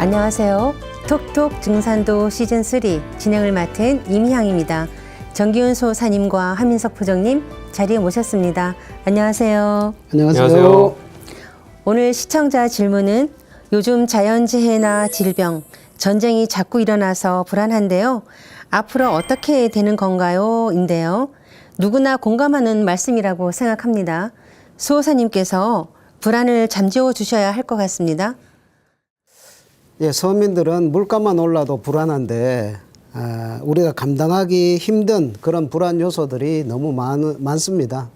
안녕하세요. 톡톡 증산도 시즌3 진행을 맡은 임희향입니다. 정기훈 소사님과 하민석 부장님 자리에 모셨습니다. 안녕하세요. 안녕하세요. 오늘 시청자 질문은 요즘 자연재해나 질병, 전쟁이 자꾸 일어나서 불안한데요. 앞으로 어떻게 되는 건가요? 인데요. 누구나 공감하는 말씀이라고 생각합니다. 수호사님께서 불안을 잠재워 주셔야 할 것 같습니다. 예, 서민들은 물가만 올라도 불안한데 우리가 감당하기 힘든 그런 불안 요소들이 너무 많습니다.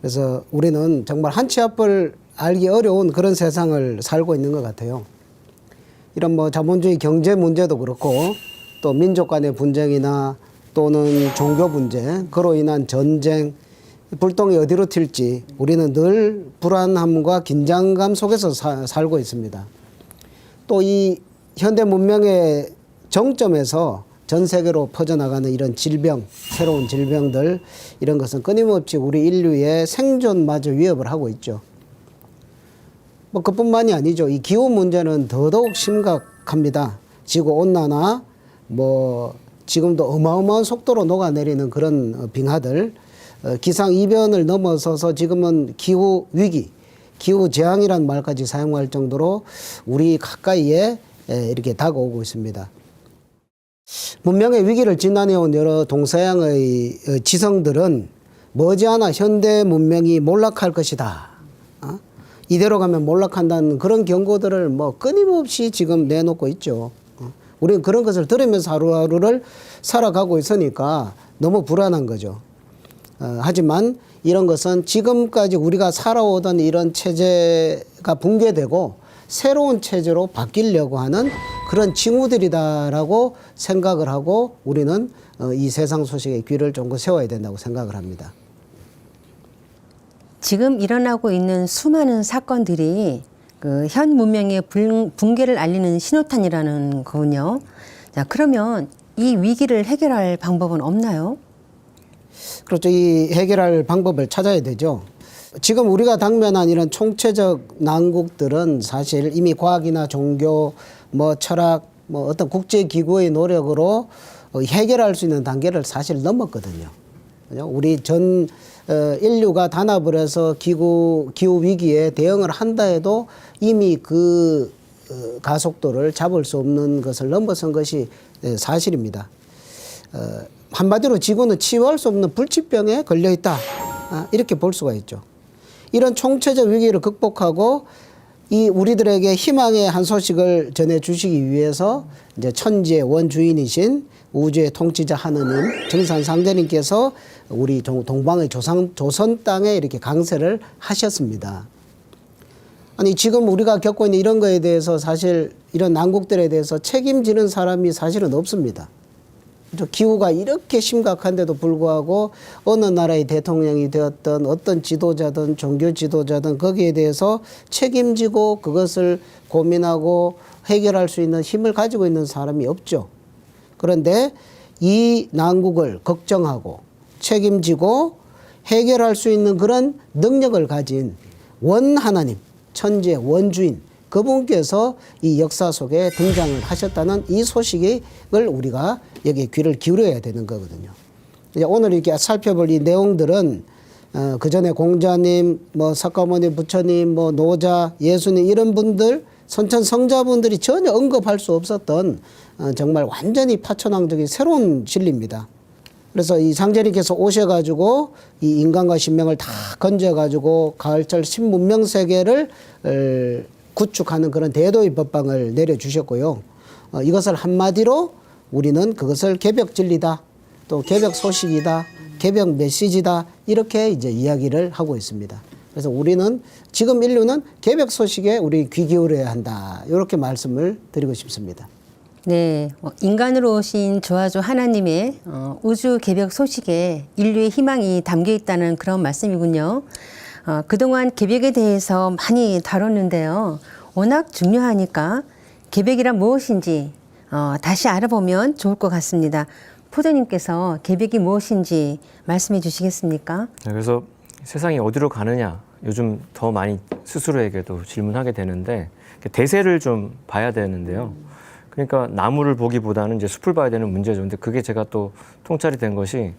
그래서 우리는 정말 한 치 앞을 알기 어려운 그런 세상을 살고 있는 것 같아요. 이런 자본주의 경제 문제도 그렇고 또 민족 간의 분쟁이나 또는 종교 분쟁, 그로 인한 전쟁, 불똥이 어디로 튈지 우리는 늘 불안함과 긴장감 속에서 살고 있습니다. 또 이 현대 문명의 정점에서 전 세계로 퍼져나가는 이런 질병, 새로운 질병들, 이런 것은 끊임없이 우리 인류의 생존마저 위협을 하고 있죠. 그뿐만이 아니죠. 이 기후 문제는 더더욱 심각합니다. 지구 온난화, 지금도 어마어마한 속도로 녹아내리는 그런 빙하들, 기상 이변을 넘어서서 지금은 기후 위기, 기후 재앙이라는 말까지 사용할 정도로 우리 가까이에 이렇게 다가오고 있습니다. 문명의 위기를 지나내온 여러 동서양의 지성들은 머지않아 현대 문명이 몰락할 것이다. 이대로 가면 몰락한다는 그런 경고들을 끊임없이 지금 내놓고 있죠. 우리는 그런 것을 들으면서 하루하루를 살아가고 있으니까 너무 불안한 거죠. 하지만 이런 것은 지금까지 우리가 살아오던 이런 체제가 붕괴되고 새로운 체제로 바뀌려고 하는 그런 징후들이다라고 생각을 하고 우리는 이 세상 소식에 귀를 쫑긋 세워야 된다고 생각을 합니다. 지금 일어나고 있는 수많은 사건들이 현 문명의 붕괴를 알리는 신호탄이라는 거군요. 자, 그러면 이 위기를 해결할 방법은 없나요? 그렇죠. 이 해결할 방법을 찾아야 되죠. 지금 우리가 당면한 이런 총체적 난국들은 사실 이미 과학이나 종교, 철학, 어떤 국제기구의 노력으로 해결할 수 있는 단계를 사실 넘었거든요. 우리 전 인류가 단합을 해서 기후 위기에 대응을 한다 해도 이미 그 가속도를 잡을 수 없는 것을 넘어선 것이 사실입니다. 한마디로 지구는 치유할 수 없는 불치병에 걸려 있다. 이렇게 볼 수가 있죠. 이런 총체적 위기를 극복하고 이 우리들에게 희망의 한 소식을 전해 주시기 위해서 이제 천지의 원주인이신 우주의 통치자 하느님, 정산상제님께서 우리 동방의 조선 땅에 이렇게 강세를 하셨습니다. 아니, 지금 우리가 겪고 있는 이런 거에 대해서 사실 이런 난국들에 대해서 책임지는 사람이 사실은 없습니다. 기후가 이렇게 심각한데도 불구하고 어느 나라의 대통령이 되었던 어떤 지도자든 종교 지도자든 거기에 대해서 책임지고 그것을 고민하고 해결할 수 있는 힘을 가지고 있는 사람이 없죠. 그런데 이 난국을 걱정하고 책임지고 해결할 수 있는 그런 능력을 가진 원하나님, 천지의 원주인, 그분께서 이 역사 속에 등장을 하셨다는 이 소식을 우리가 여기에 귀를 기울여야 되는 거거든요. 이제 오늘 이렇게 살펴볼 이 내용들은 그 전에 공자님, 석가모니 부처님, 노자, 예수님 이런 분들, 선천 성자분들이 전혀 언급할 수 없었던 정말 완전히 파천왕적인 새로운 진리입니다. 그래서 이 상제님께서 오셔가지고 이 인간과 신명을 다 건져가지고 가을철 신문명 세계를 구축하는 그런 대도의 법방을 내려주셨고요. 이것을 한마디로 우리는 그것을 개벽 진리다, 또 개벽 소식이다, 개벽 메시지다, 이렇게 이제 이야기를 하고 있습니다. 그래서 우리는 지금 인류는 개벽 소식에 우리 귀 기울여야 한다, 이렇게 말씀을 드리고 싶습니다. 네, 인간으로 오신 조화조 하나님의 우주 개벽 소식에 인류의 희망이 담겨 있다는 그런 말씀이군요. 그동안 개벽에 대해서 많이 다뤘는데요. 워낙 중요하니까 개벽이란 무엇인지 다시 알아보면 좋을 것 같습니다. 포도님께서 개벽이 무엇인지 말씀해 주시겠습니까? 네, 그래서 세상이 어디로 가느냐, 요즘 더 많이 스스로에게도 질문하게 되는데 대세를 좀 봐야 되는데요. 그러니까 나무를 보기보다는 이제 숲을 봐야 되는 문제죠. 근데 그게 제가 또 통찰이 된 것이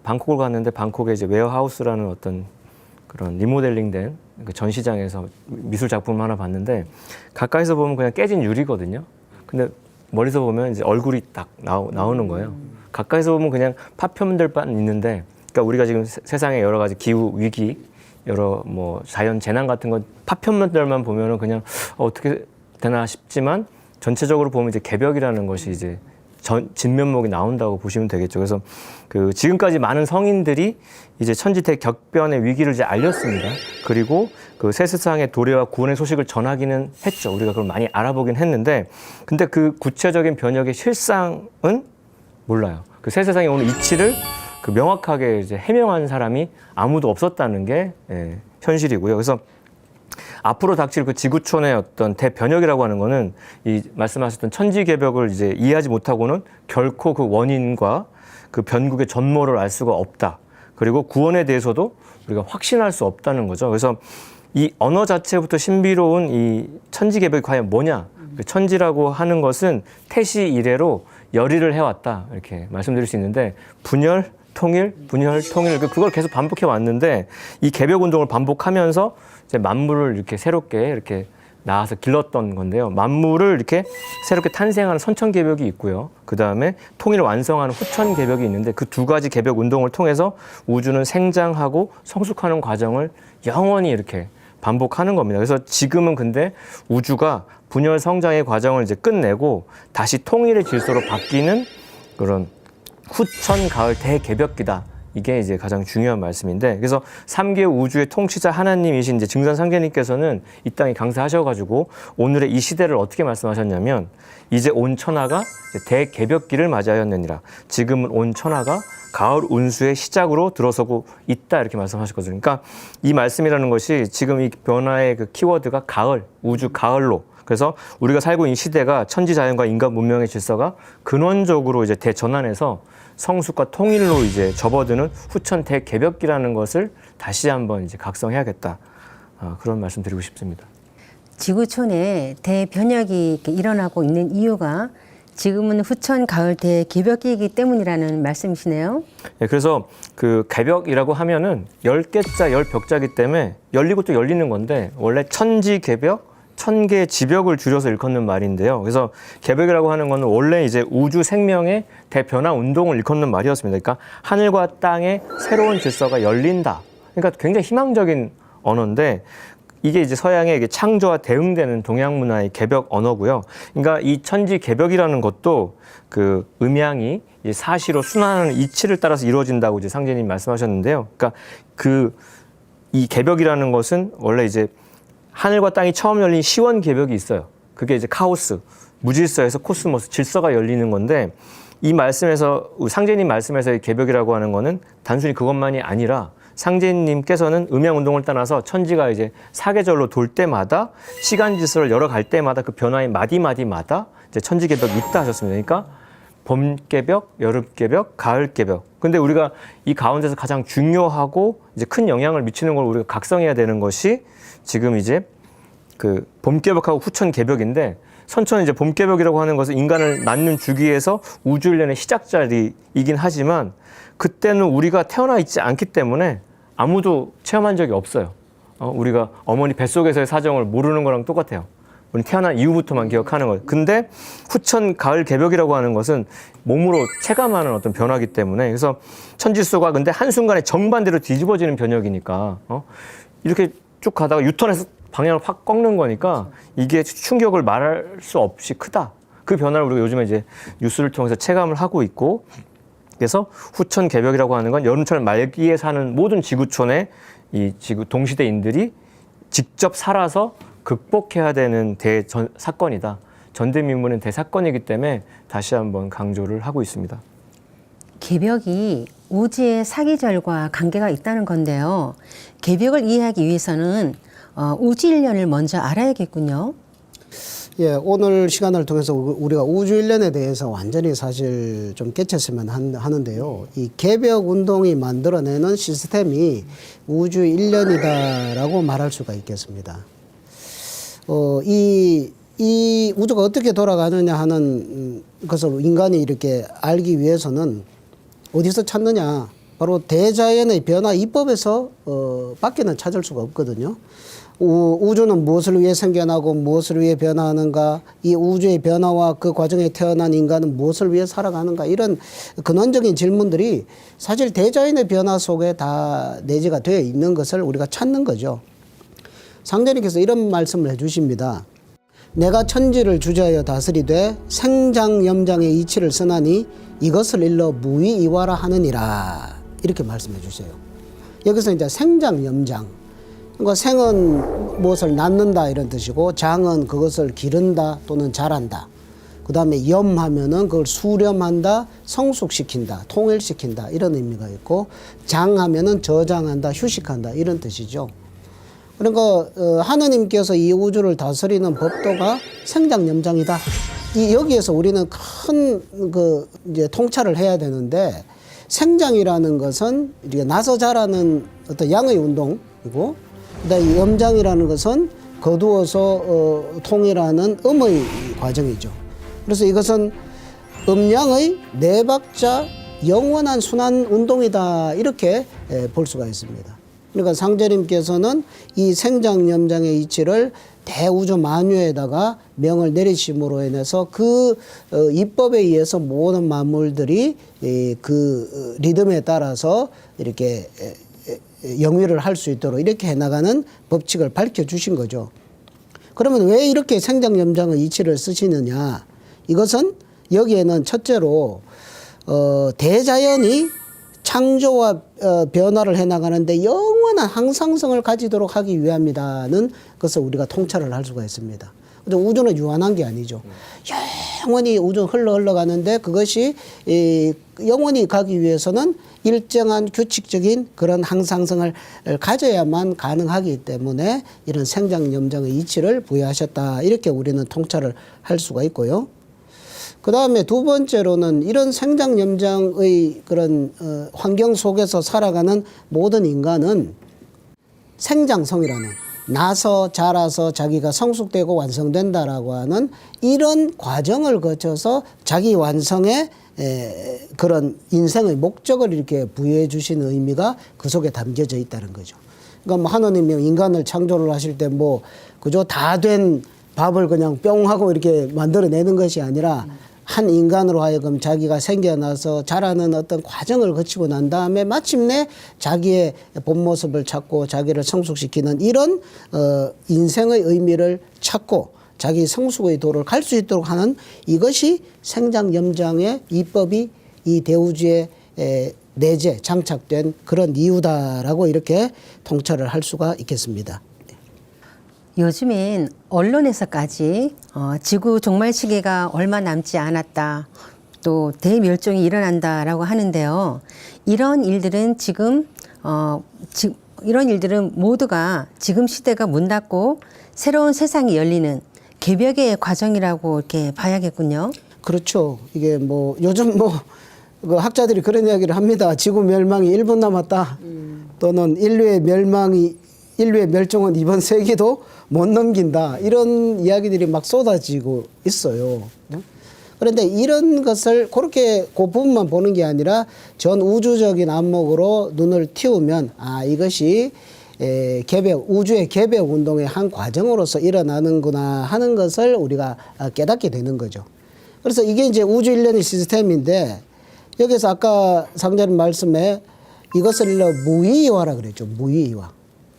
방콕을 갔는데 방콕에 이제 웨어하우스라는 어떤 그런 리모델링된 그 전시장에서 미술 작품을 하나 봤는데 가까이서 보면 그냥 깨진 유리거든요. 근데 멀리서 보면 이제 얼굴이 딱 나오는 거예요. 가까이서 보면 그냥 파편들만 있는데, 그러니까 우리가 지금 세상에 여러 가지 기후 위기, 여러 뭐 자연 재난 같은 건 파편들만 보면은 그냥 어떻게 되나 싶지만 전체적으로 보면 이제 개벽이라는 것이 이제 진면목이 나온다고 보시면 되겠죠. 그래서 그 지금까지 많은 성인들이 이제 천지대 격변의 위기를 이제 알렸습니다. 그리고 그 새 세상의 도래와 구원의 소식을 전하기는 했죠. 우리가 그걸 많이 알아보긴 했는데, 근데 그 구체적인 변혁의 실상은 몰라요. 그 새 세상에 오는 이치를 그 명확하게 이제 해명한 사람이 아무도 없었다는 게 현실이고요. 그래서 앞으로 닥칠 그 지구촌의 어떤 대변혁이라고 하는 거는 이 말씀하셨던 천지개벽을 이제 이해하지 못하고는 결코 그 원인과 그 변국의 전모를 알 수가 없다. 그리고 구원에 대해서도 우리가 확신할 수 없다는 거죠. 그래서 이 언어 자체부터 신비로운 이 천지개벽이 과연 뭐냐? 그 천지라고 하는 것은 태시 이래로 열의를 해왔다. 이렇게 말씀드릴 수 있는데 분열, 통일, 분열, 통일, 그걸 계속 반복해 왔는데 이 개벽 운동을 반복하면서 이제 만물을 이렇게 새롭게 이렇게 나와서 길렀던 건데요. 만물을 이렇게 새롭게 탄생하는 선천개벽이 있고요. 그 다음에 통일을 완성하는 후천개벽이 있는데 그 두 가지 개벽 운동을 통해서 우주는 생장하고 성숙하는 과정을 영원히 이렇게 반복하는 겁니다. 그래서 지금은 근데 우주가 분열 성장의 과정을 이제 끝내고 다시 통일의 질서로 바뀌는 그런 후천 가을 대개벽기다. 이게 이제 가장 중요한 말씀인데, 그래서 3개 우주의 통치자 하나님이신 이제 증산 상제님께서는 이 땅에 강사하셔가지고 오늘의 이 시대를 어떻게 말씀하셨냐면, 이제 온 천하가 이제 대개벽기를 맞이하였느니라. 지금은 온 천하가 가을 운수의 시작으로 들어서고 있다. 이렇게 말씀하셨거든요. 그러니까 이 말씀이라는 것이 지금 이 변화의 그 키워드가 가을, 우주 가을로. 그래서 우리가 살고 있는 시대가 천지자연과 인간 문명의 질서가 근원적으로 이제 대전환해서 성숙과 통일로 이제 접어드는 후천 대개벽기라는 것을 다시 한번 이제 각성해야겠다. 그런 말씀 드리고 싶습니다. 지구촌에 대변혁이 이렇게 일어나고 있는 이유가 지금은 후천 가을 대개벽기이기 때문이라는 말씀이시네요. 네, 그래서 그 개벽이라고 하면은 10개자 10벽자기 때문에 열리고 또 열리는 건데, 원래 천지개벽, 천개 지벽을 줄여서 일컫는 말인데요. 그래서 개벽이라고 하는 거는 원래 이제 우주 생명의 대변화 운동을 일컫는 말이었습니다. 그러니까 하늘과 땅의 새로운 질서가 열린다. 그러니까 굉장히 희망적인 언어인데, 이게 이제 서양의 이게 창조와 대응되는 동양 문화의 개벽 언어고요. 그러니까 이 천지 개벽이라는 것도 그 음양이 이제 사시로 순환하는 이치를 따라서 이루어진다고 이제 상제님 말씀하셨는데요. 그러니까 그 이 개벽이라는 것은 원래 이제 하늘과 땅이 처음 열린 시원 개벽이 있어요. 그게 이제 카오스, 무질서에서 코스모스, 질서가 열리는 건데, 이 말씀에서 상제님 말씀에서의 개벽이라고 하는 거는 단순히 그것만이 아니라 상제님께서는 음양운동을 떠나서 천지가 이제 사계절로 돌 때마다 시간 질서를 열어갈 때마다 그 변화의 마디마디마다 이제 천지개벽이 있다 하셨습니다. 그러니까 봄개벽, 여름개벽, 가을개벽. 근데 우리가 이 가운데서 가장 중요하고 이제 큰 영향을 미치는 걸 우리가 각성해야 되는 것이 지금 이제 그 봄개벽하고 후천개벽인데, 선천은 이제 봄개벽이라고 하는 것은 인간을 낳는 주기에서 우주일련의 시작자리이긴 하지만 그때는 우리가 태어나 있지 않기 때문에 아무도 체험한 적이 없어요. 우리가 어머니 뱃속에서의 사정을 모르는 거랑 똑같아요. 우리 태어난 이후부터만 기억하는 거예요. 근데 후천 가을 개벽이라고 하는 것은 몸으로 체감하는 어떤 변화이기 때문에, 그래서 천지수가 근데 한순간에 정반대로 뒤집어지는 변혁이니까 이렇게 쭉 가다가 유턴해서 방향을 확 꺾는 거니까 이게 충격을 말할 수 없이 크다. 그 변화를 우리가 요즘에 이제 뉴스를 통해서 체감을 하고 있고, 그래서 후천 개벽이라고 하는 건 여름철 말기에 사는 모든 지구촌의 이 지구 동시대인들이 직접 살아서 극복해야 되는 사건이다. 전대미문은 대사건이기 때문에 다시 한번 강조를 하고 있습니다. 개벽이 우주의 사계절과 관계가 있다는 건데요. 개벽을 이해하기 위해서는 우주일련을 먼저 알아야겠군요. 예, 오늘 시간을 통해서 우리가 우주일련에 대해서 완전히 사실 좀 깨쳤으면 하는데요. 이 개벽 운동이 만들어내는 시스템이 우주일련이다라고 말할 수가 있겠습니다. 이 우주가 어떻게 돌아가느냐 하는 것을 인간이 이렇게 알기 위해서는 어디서 찾느냐? 바로 대자연의 변화 이법에서 밖에는 찾을 수가 없거든요. 우주는 무엇을 위해 생겨나고 무엇을 위해 변화하는가, 이 우주의 변화와 그 과정에 태어난 인간은 무엇을 위해 살아가는가, 이런 근원적인 질문들이 사실 대자연의 변화 속에 다 내재가 되어 있는 것을 우리가 찾는 거죠. 상대님께서 이런 말씀을 해주십니다. 내가 천지를 주재하여 다스리되 생장염장의 이치를 쓰나니 이것을 일러 무의이화라 하느니라, 이렇게 말씀해 주세요. 여기서 이제 생장염장, 그러니까 생은 무엇을 낳는다 이런 뜻이고, 장은 그것을 기른다 또는 자란다. 그 다음에 염하면은 그걸 수렴한다, 성숙시킨다, 통일시킨다, 이런 의미가 있고, 장하면은 저장한다, 휴식한다, 이런 뜻이죠. 그러니까 하느님께서 이 우주를 다스리는 법도가 생장염장이다. 여기에서 우리는 큰 이제 통찰을 해야 되는데, 생장이라는 것은 이게 나서 자라는 어떤 양의 운동이고, 그다음에 염장이라는 것은 거두어서 통일하는 음의 과정이죠. 그래서 이것은 음양의 네 박자 영원한 순환 운동이다, 이렇게 볼 수가 있습니다. 그러니까 상제님께서는 이 생장염장의 이치를 대우주 만유에다가 명을 내리심으로 인해서 그 이법에 의해서 모든 만물들이 그 리듬에 따라서 이렇게 영위를 할 수 있도록 이렇게 해나가는 법칙을 밝혀주신 거죠. 그러면 왜 이렇게 생장염장의 이치를 쓰시느냐? 이것은 여기에는 첫째로 대자연이 창조와 변화를 해나가는데 영원한 항상성을 가지도록 하기 위함이라는 것을 우리가 통찰을 할 수가 있습니다. 우주는 유한한 게 아니죠. 영원히 우주는 흘러가는데 그것이 영원히 가기 위해서는 일정한 규칙적인 그런 항상성을 가져야만 가능하기 때문에 이런 생장염장의 이치를 부여하셨다, 이렇게 우리는 통찰을 할 수가 있고요. 그 다음에 두 번째로는 이런 생장염장의 그런 환경 속에서 살아가는 모든 인간은 생장성이라는, 나서 자라서 자기가 성숙되고 완성된다라고 하는 이런 과정을 거쳐서 자기 완성의 그런 인생의 목적을 이렇게 부여해 주시는 의미가 그 속에 담겨져 있다는 거죠. 그러니까 뭐 하나님이 인간을 창조를 하실 때 뭐 그저 다 된 밥을 그냥 뿅 하고 이렇게 만들어내는 것이 아니라 한 인간으로 하여금 자기가 생겨나서 자라는 어떤 과정을 거치고 난 다음에 마침내 자기의 본 모습을 찾고 자기를 성숙시키는 이런 인생의 의미를 찾고 자기 성숙의 도를 갈 수 있도록 하는, 이것이 생장염장의 이법이 이 대우주에 내재 장착된 그런 이유다라고 이렇게 통찰을 할 수가 있겠습니다. 요즘엔 언론에서까지 지구 종말 시기가 얼마 남지 않았다, 또 대멸종이 일어난다라고 하는데요. 이런 일들은 이런 일들은 모두가 지금 시대가 문 닫고 새로운 세상이 열리는 개벽의 과정이라고 이렇게 봐야겠군요. 그렇죠. 이게 뭐 요즘 그 학자들이 그런 이야기를 합니다. 지구 멸망이 1분 남았다. 또는 인류의 멸종은 이번 세기도 못 넘긴다, 이런 이야기들이 막 쏟아지고 있어요. 그런데 이런 것을 그렇게 그 부분만 보는 게 아니라 전 우주적인 안목으로 눈을 틔우면, 이것이 우주의 개벽 운동의 한 과정으로서 일어나는구나 하는 것을 우리가 깨닫게 되는 거죠. 그래서 이게 이제 우주 일련의 시스템인데, 여기서 아까 상자님 말씀에 이것을 일러 무의이화라 그랬죠. 무의이화.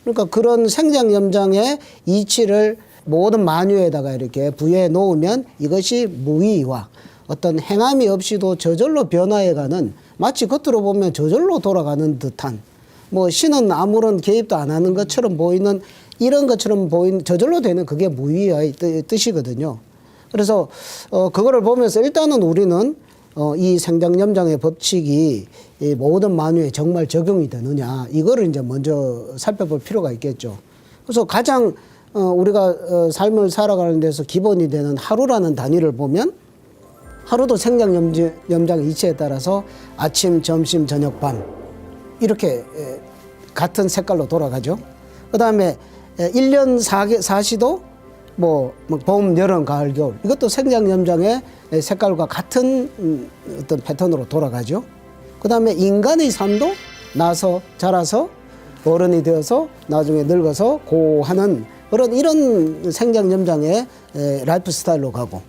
그러니까 그런 생장염장의 이치를 모든 만유에다가 이렇게 부여해 놓으면 이것이 무의이화, 어떤 행함이 없이도 저절로 변화해가는, 마치 겉으로 보면 저절로 돌아가는 듯한, 뭐 신은 아무런 개입도 안 하는 것처럼 보이는, 이런 것처럼 보이는, 저절로 되는, 그게 무의이화의 뜻이거든요. 그래서 그거를 보면서 일단은 우리는 이 생장염장의 법칙이 이 모든 만유에 정말 적용이 되느냐, 이거를 이제 먼저 살펴볼 필요가 있겠죠. 그래서 가장 우리가 삶을 살아가는 데서 기본이 되는 하루라는 단위를 보면, 하루도 생장염장 이치에 따라서 아침, 점심, 저녁, 밤 이렇게 같은 색깔로 돌아가죠. 그 다음에 1년 사시도 뭐 봄, 여름, 가을, 겨울 이것도 생장 염장의 색깔과 같은 어떤 패턴으로 돌아가죠. 그다음에 인간의 삶도 나서 자라서 어른이 되어서 나중에 늙어서 고하는 이런 생장 염장의 라이프 스타일로 가고.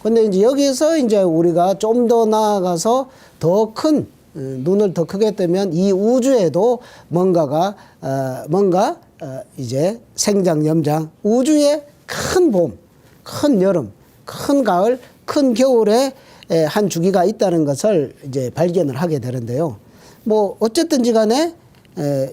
근데 이제 여기에서 이제 우리가 좀 더 나아가서 더 큰 눈을 더 크게 뜨면 이 우주에도 뭔가 이제 생장 염장 우주의 큰 봄, 큰 여름, 큰 가을, 큰 겨울에 한 주기가 있다는 것을 이제 발견을 하게 되는데요. 뭐 어쨌든지 간에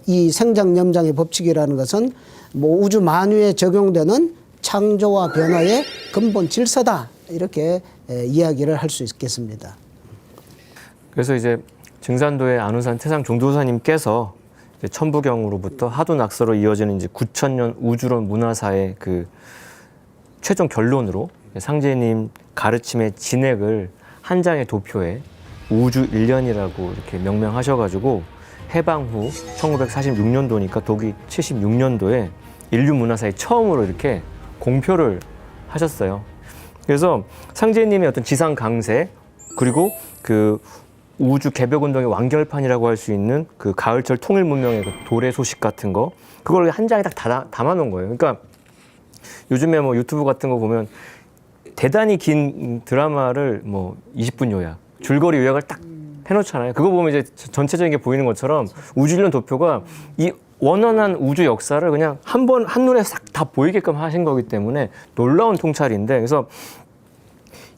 이 생장 염장의 법칙이라는 것은 뭐 우주 만유에 적용되는 창조와 변화의 근본 질서다. 이렇게 이야기를 할 수 있겠습니다. 그래서 이제 증산도의 안우산 태상 종도사님께서 천부경으로부터 하도낙서로 이어지는 이제 9,000년 우주론 문화사의 그 최종 결론으로 상제님 가르침의 진액을 한 장의 도표에 우주 1년이라고 이렇게 명명하셔가지고 해방 후 1946년도니까 독이 76년도에 인류 문화사에 처음으로 이렇게 공표를 하셨어요. 그래서 상제님의 어떤 지상 강세 그리고 그 우주 개벽 운동의 완결판이라고 할 수 있는 그 가을철 통일 문명의 그 도래 소식 같은 거 그걸 한 장에 딱 담아 놓은 거예요. 그러니까 요즘에 뭐 유튜브 같은 거 보면 대단히 긴 드라마를 뭐 20분 요약, 줄거리 요약을 딱 해놓잖아요. 그거 보면 이제 전체적인 게 보이는 것처럼 우주일년 도표가 이 원원한 우주 역사를 그냥 한눈에 싹 다 보이게끔 하신 거기 때문에 놀라운 통찰인데 그래서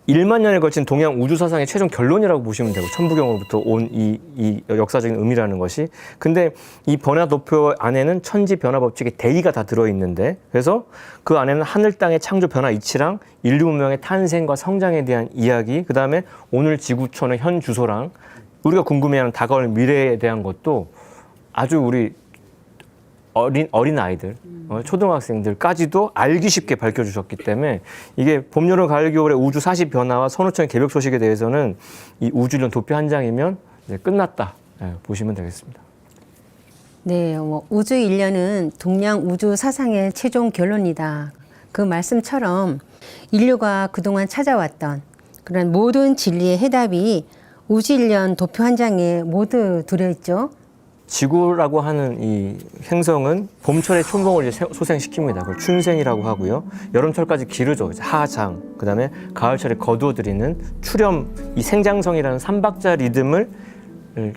1만 년에 걸친 동양 우주 사상의 최종 결론이라고 보시면 되고 천부경으로부터 온 이 역사적인 의미라는 것이 근데 이 변화 도표 안에는 천지 변화 법칙의 대의가 다 들어있는데 그래서 그 안에는 하늘 땅의 창조 변화 이치랑 인류 문명의 탄생과 성장에 대한 이야기 그 다음에 오늘 지구촌의 현 주소랑 우리가 궁금해하는 다가올 미래에 대한 것도 아주 우리 어린 아이들, 초등학생들까지도 알기 쉽게 밝혀주셨기 때문에 이게 봄, 여름, 가을, 겨울의 우주 40 변화와 선우천의 개벽 소식에 대해서는 이 우주일년 도표 한 장이면 이제 끝났다 보시면 되겠습니다. 네, 우주 일년은 동양 우주 사상의 최종 결론이다. 그 말씀처럼 인류가 그동안 찾아왔던 그런 모든 진리의 해답이 우주 일년 도표 한 장에 모두 들어있죠. 지구라고 하는 이 행성은 봄철에 촌봉을 이제 소생시킵니다. 그걸 춘생이라고 하고요. 여름철까지 기르죠. 이제 하장, 그 다음에 가을철에 거두어들이는 출염, 이 생장성이라는 삼박자 리듬을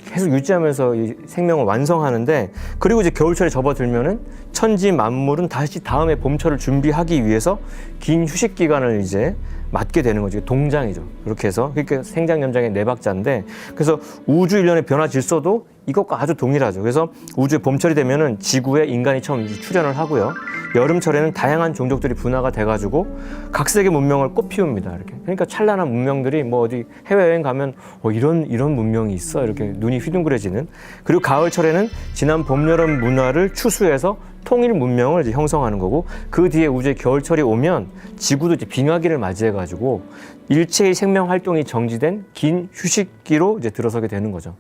계속 유지하면서 이 생명을 완성하는데 그리고 이제 겨울철에 접어들면은 천지 만물은 다시 다음에 봄철을 준비하기 위해서 긴 휴식 기간을 이제 맞게 되는 거죠. 동장이죠. 그렇게 해서 그러니까 생장염장의 네 박자인데 그래서 우주 일련의 변화 질서도 이것과 아주 동일하죠. 그래서 우주의 봄철이 되면은 지구에 인간이 처음 출현을 하고요. 여름철에는 다양한 종족들이 분화가 돼가지고 각색의 문명을 꽃피웁니다. 이렇게. 그러니까 찬란한 문명들이 뭐 어디 해외여행 가면 이런 문명이 있어 이렇게 눈이 휘둥그레지는. 그리고 가을철에는 지난 봄, 여름 문화를 추수해서 통일 문명을 이제 형성하는 거고 그 뒤에 우주의 겨울철이 오면 지구도 이제 빙하기를 맞이해가지고 일체의 생명 활동이 정지된 긴 휴식기로 이제 들어서게 되는 거죠.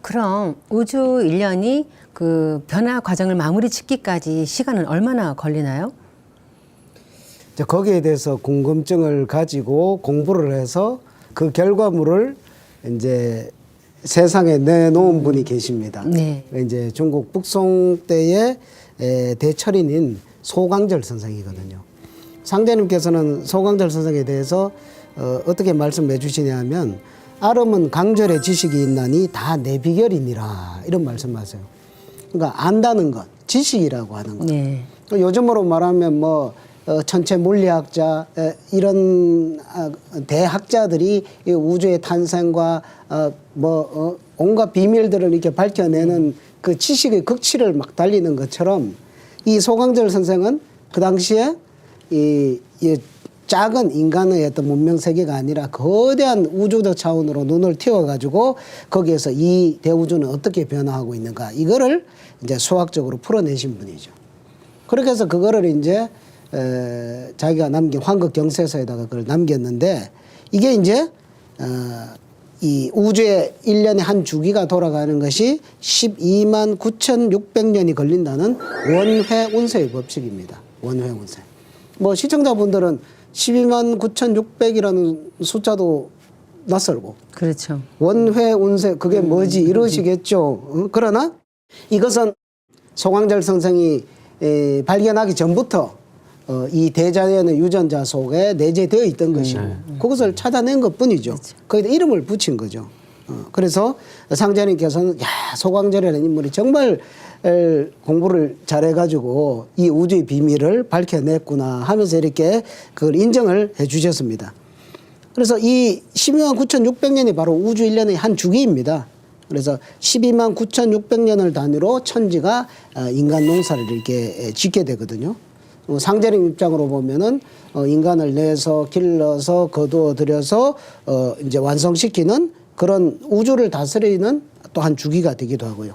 그럼 우주 일년이 그 변화 과정을 마무리 짓기까지 시간은 얼마나 걸리나요? 거기에 대해서 궁금증을 가지고 공부를 해서 그 결과물을 이제 세상에 내놓은 분이 계십니다. 네. 이제 중국 북송 때의 대철인인 소강절 선생이거든요. 상제님께서는 소강절 선생에 대해서 어떻게 말씀해 주시냐면 아름은 강절의 지식이 있나니 다 내 비결이니라 이런 말씀하세요. 그러니까 안다는 것, 지식이라고 하는 것. 네. 요즘으로 말하면 뭐 천체 물리학자 이런 대학자들이 이 우주의 탄생과 온갖 비밀들을 이렇게 밝혀내는 그 지식의 극치를 막 달리는 것처럼 이 소강절 선생은 그 당시에 이 작은 인간의 어떤 문명 세계가 아니라 거대한 우주적 차원으로 눈을 틔워가지고 거기에서 이 대우주는 어떻게 변화하고 있는가 이거를 이제 수학적으로 풀어내신 분이죠. 그렇게 해서 그거를 이제 자기가 남긴 황극경세서에다가 그걸 남겼는데 이게 이제 이 우주의 1년에 한 주기가 돌아가는 것이 12만 9,600년이 걸린다는 원회 운세의 법칙입니다. 원회 운세. 뭐 시청자분들은 12만 9,600이라는 숫자도 낯설고 그렇죠. 원회 운세 그게 뭐지 이러시겠죠. 그러나 이것은 송광절 선생이 발견하기 전부터 이 대자연의 유전자 속에 내재되어 있던 것이고 그것을 찾아낸 것뿐이죠. 거기다 이름을 붙인 거죠. 그래서 상자님께서는 야 소광절이라는 인물이 정말 공부를 잘해가지고 이 우주의 비밀을 밝혀냈구나 하면서 이렇게 그걸 인정을 해주셨습니다. 그래서 이 12만 9,600년이 바로 우주 1년의 한 주기입니다. 그래서 12만 9,600년을 단위로 천지가 인간 농사를 이렇게 짓게 되거든요. 상제림 입장으로 보면은 인간을 내서 길러서 거두어 들여서 이제 완성시키는 그런 우주를 다스리는 또 한 주기가 되기도 하고요.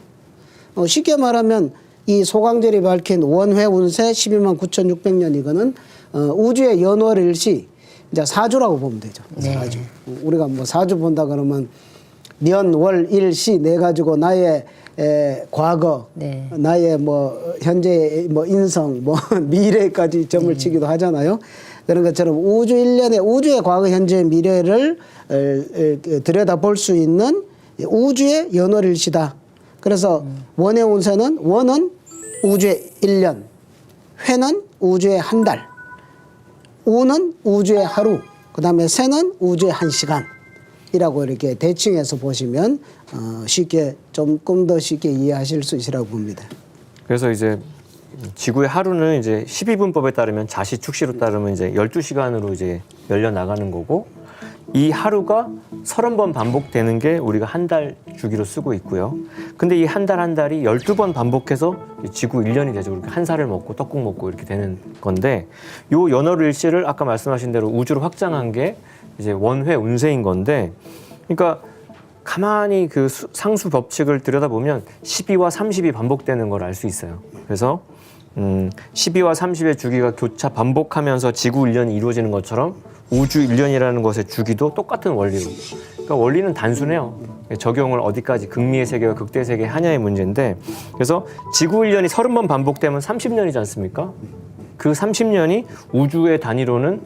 쉽게 말하면 이 소광절이 밝힌 원회 운세 12만 9,600년 이거는 우주의 연월일시 이제 사주라고 보면 되죠. 사주. 우리가 뭐 사주 본다 그러면 년, 월, 일, 시 내 가지고 나의 과거, 네. 나의 뭐 현재 뭐 인성, 뭐 미래까지 점을 치기도 하잖아요. 그런 것처럼 우주 1년에 우주의 과거, 현재, 미래를 들여다볼 수 있는 우주의 연월일시다. 그래서 원의 운세는 원은 우주의 1년, 회는 우주의 한 달, 우는 우주의 하루, 그 다음에 세는 우주의 1시간이라고 이렇게 대칭해서 보시면 쉽게 조금 더 쉽게 이해하실 수 있으라고 봅니다. 그래서 이제 지구의 하루는 이제 12분법에 따르면 자시 축시로 따르면 이제 12시간으로 이제 열려 나가는 거고 이 하루가 30번 반복되는 게 우리가 한 달 주기로 쓰고 있고요. 근데 이 한 달 한 달이 12번 반복해서 지구 1년이 되죠. 그렇게 한 살을 먹고 떡국 먹고 이렇게 되는 건데 요 연월일시를 아까 말씀하신 대로 우주로 확장한 게 이제 원회 운세인 건데 그러니까 가만히 그 상수 법칙을 들여다보면 12와 30이 반복되는 걸 알 수 있어요. 그래서 12와 30의 주기가 교차 반복하면서 지구 1년이 이루어지는 것처럼 우주 1년이라는 것의 주기도 똑같은 원리로. 그러니까 원리는 단순해요. 적용을 어디까지 극미의 세계와 극대의 세계 하냐의 문제인데 그래서 지구 1년이 30번 반복되면 30년이지 않습니까? 그 30년이 우주의 단위로는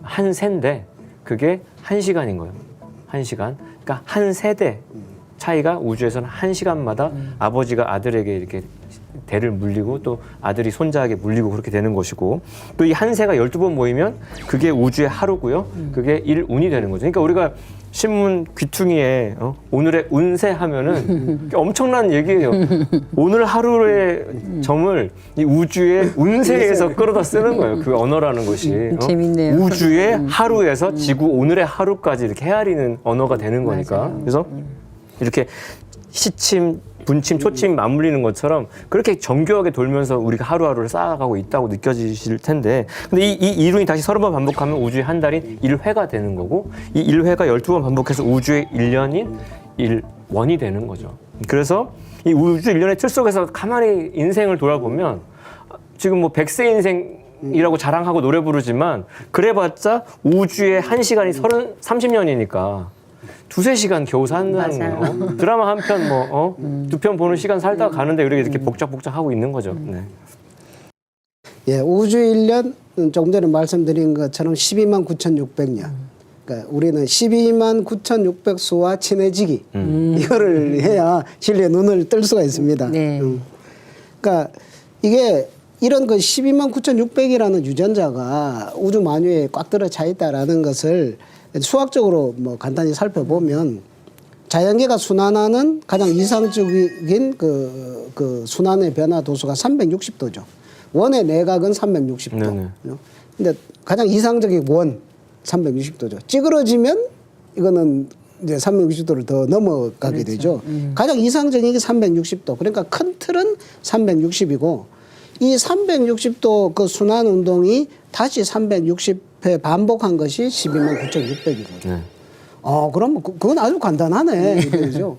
한 세인데 그게 1시간인 거예요. 1시간. 그러니까 한 세대 차이가 우주에서는 1시간마다 아버지가 아들에게 이렇게 대를 물리고 또 아들이 손자에게 물리고 그렇게 되는 것이고 또 이 한 세가 12번 모이면 그게 우주의 하루고요. 그게 일운이 되는 거죠. 그러니까 우리가 신문 귀퉁이에 오늘의 운세 하면은 엄청난 얘기예요. 오늘 하루의 점을 이 우주의 운세에서 끌어다 쓰는 거예요. 그 언어라는 것이. 재밌네요. 우주의 하루에서 지구 오늘의 하루까지 이렇게 헤아리는 언어가 되는 거니까. 맞아요. 그래서 이렇게 시침, 분침, 초침 맞물리는 것처럼 그렇게 정교하게 돌면서 우리가 하루하루를 쌓아가고 있다고 느껴지실 텐데 근데 이 이론이 다시 30번 반복하면 우주의 한 달인 1회가 되는 거고 이 1회가 12번 반복해서 우주의 1년인 1원이 되는 거죠. 그래서 이 우주 1년의 틀 속에서 가만히 인생을 돌아보면 지금 뭐 100세 인생이라고 자랑하고 노래 부르지만 그래봤자 우주의 1시간이 30년이니까 두세 시간 겨우 산다는 거예요. 드라마 한 편 뭐 두 편 보는 시간 살다 가는데 이렇게 복잡복잡 하고 있는 거죠. 네. 예, 우주 1년 조금 전에 말씀드린 것처럼 12만 9,600년. 그러니까 우리는 12만 9,600수와 친해지기 이거를 해야 진리의 눈을 뜰 수가 있습니다. 네. 그러니까 이게 이런 그 12만 9,600이라는 유전자가 우주 만유에 꽉 들어 차 있다라는 것을 수학적으로 뭐 간단히 살펴보면 자연계가 순환하는 가장 이상적인 그 순환의 변화 도수가 360도죠. 원의 내각은 360도. 네네. 근데 가장 이상적인 원 360도죠. 찌그러지면 이거는 이제 360도를 더 넘어가게 되죠. 가장 이상적인 게 360도. 그러니까 큰 틀은 360이고 이 360도 그 순환 운동이 다시 360회 반복한 것이 12만 9,600이거든요. 네. 그럼 그건 아주 간단하네. 이거죠.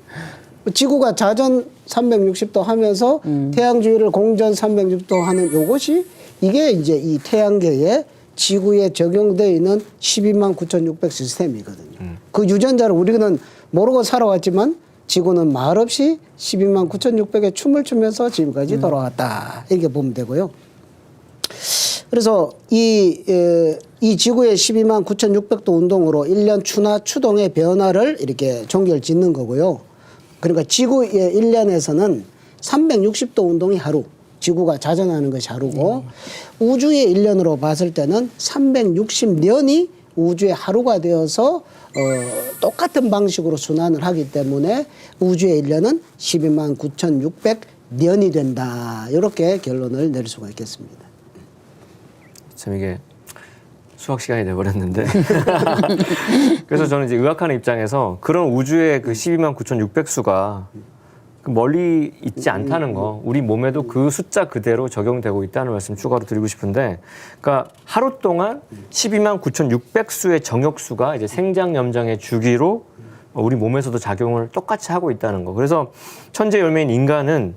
지구가 자전 360도 하면서 태양 주위를 공전 360도 하는 요것이 이게 이제 이 태양계의 지구에 적용되어 있는 12만 9,600 시스템이거든요. 그 유전자를 우리는 모르고 살아왔지만 지구는 말없이 12만 9,600의 춤을 추면서 지금까지 돌아왔다. 이렇게 보면 되고요. 그래서 이 지구의 12만 9,600도 운동으로 1년 추나 추동의 변화를 이렇게 종결 짓는 거고요. 그러니까 지구의 1년에서는 360도 운동이 하루, 지구가 자전하는 것이 하루고 우주의 1년으로 봤을 때는 360년이 우주의 하루가 되어서 똑같은 방식으로 순환을 하기 때문에 우주의 1년은 12만 9,600년이 된다. 이렇게 결론을 내릴 수가 있겠습니다. 참 이게 수학 시간이 돼버렸는데 그래서 저는 이제 의학하는 입장에서 그런 우주의 그 12만 9,600수가 멀리 있지 않다는 거, 우리 몸에도 그 숫자 그대로 적용되고 있다는 말씀 추가로 드리고 싶은데, 그러니까 하루 동안 12만 9,600수의 정욕수가 이제 생장 염장의 주기로 우리 몸에서도 작용을 똑같이 하고 있다는 거. 그래서 천재 열매인 인간은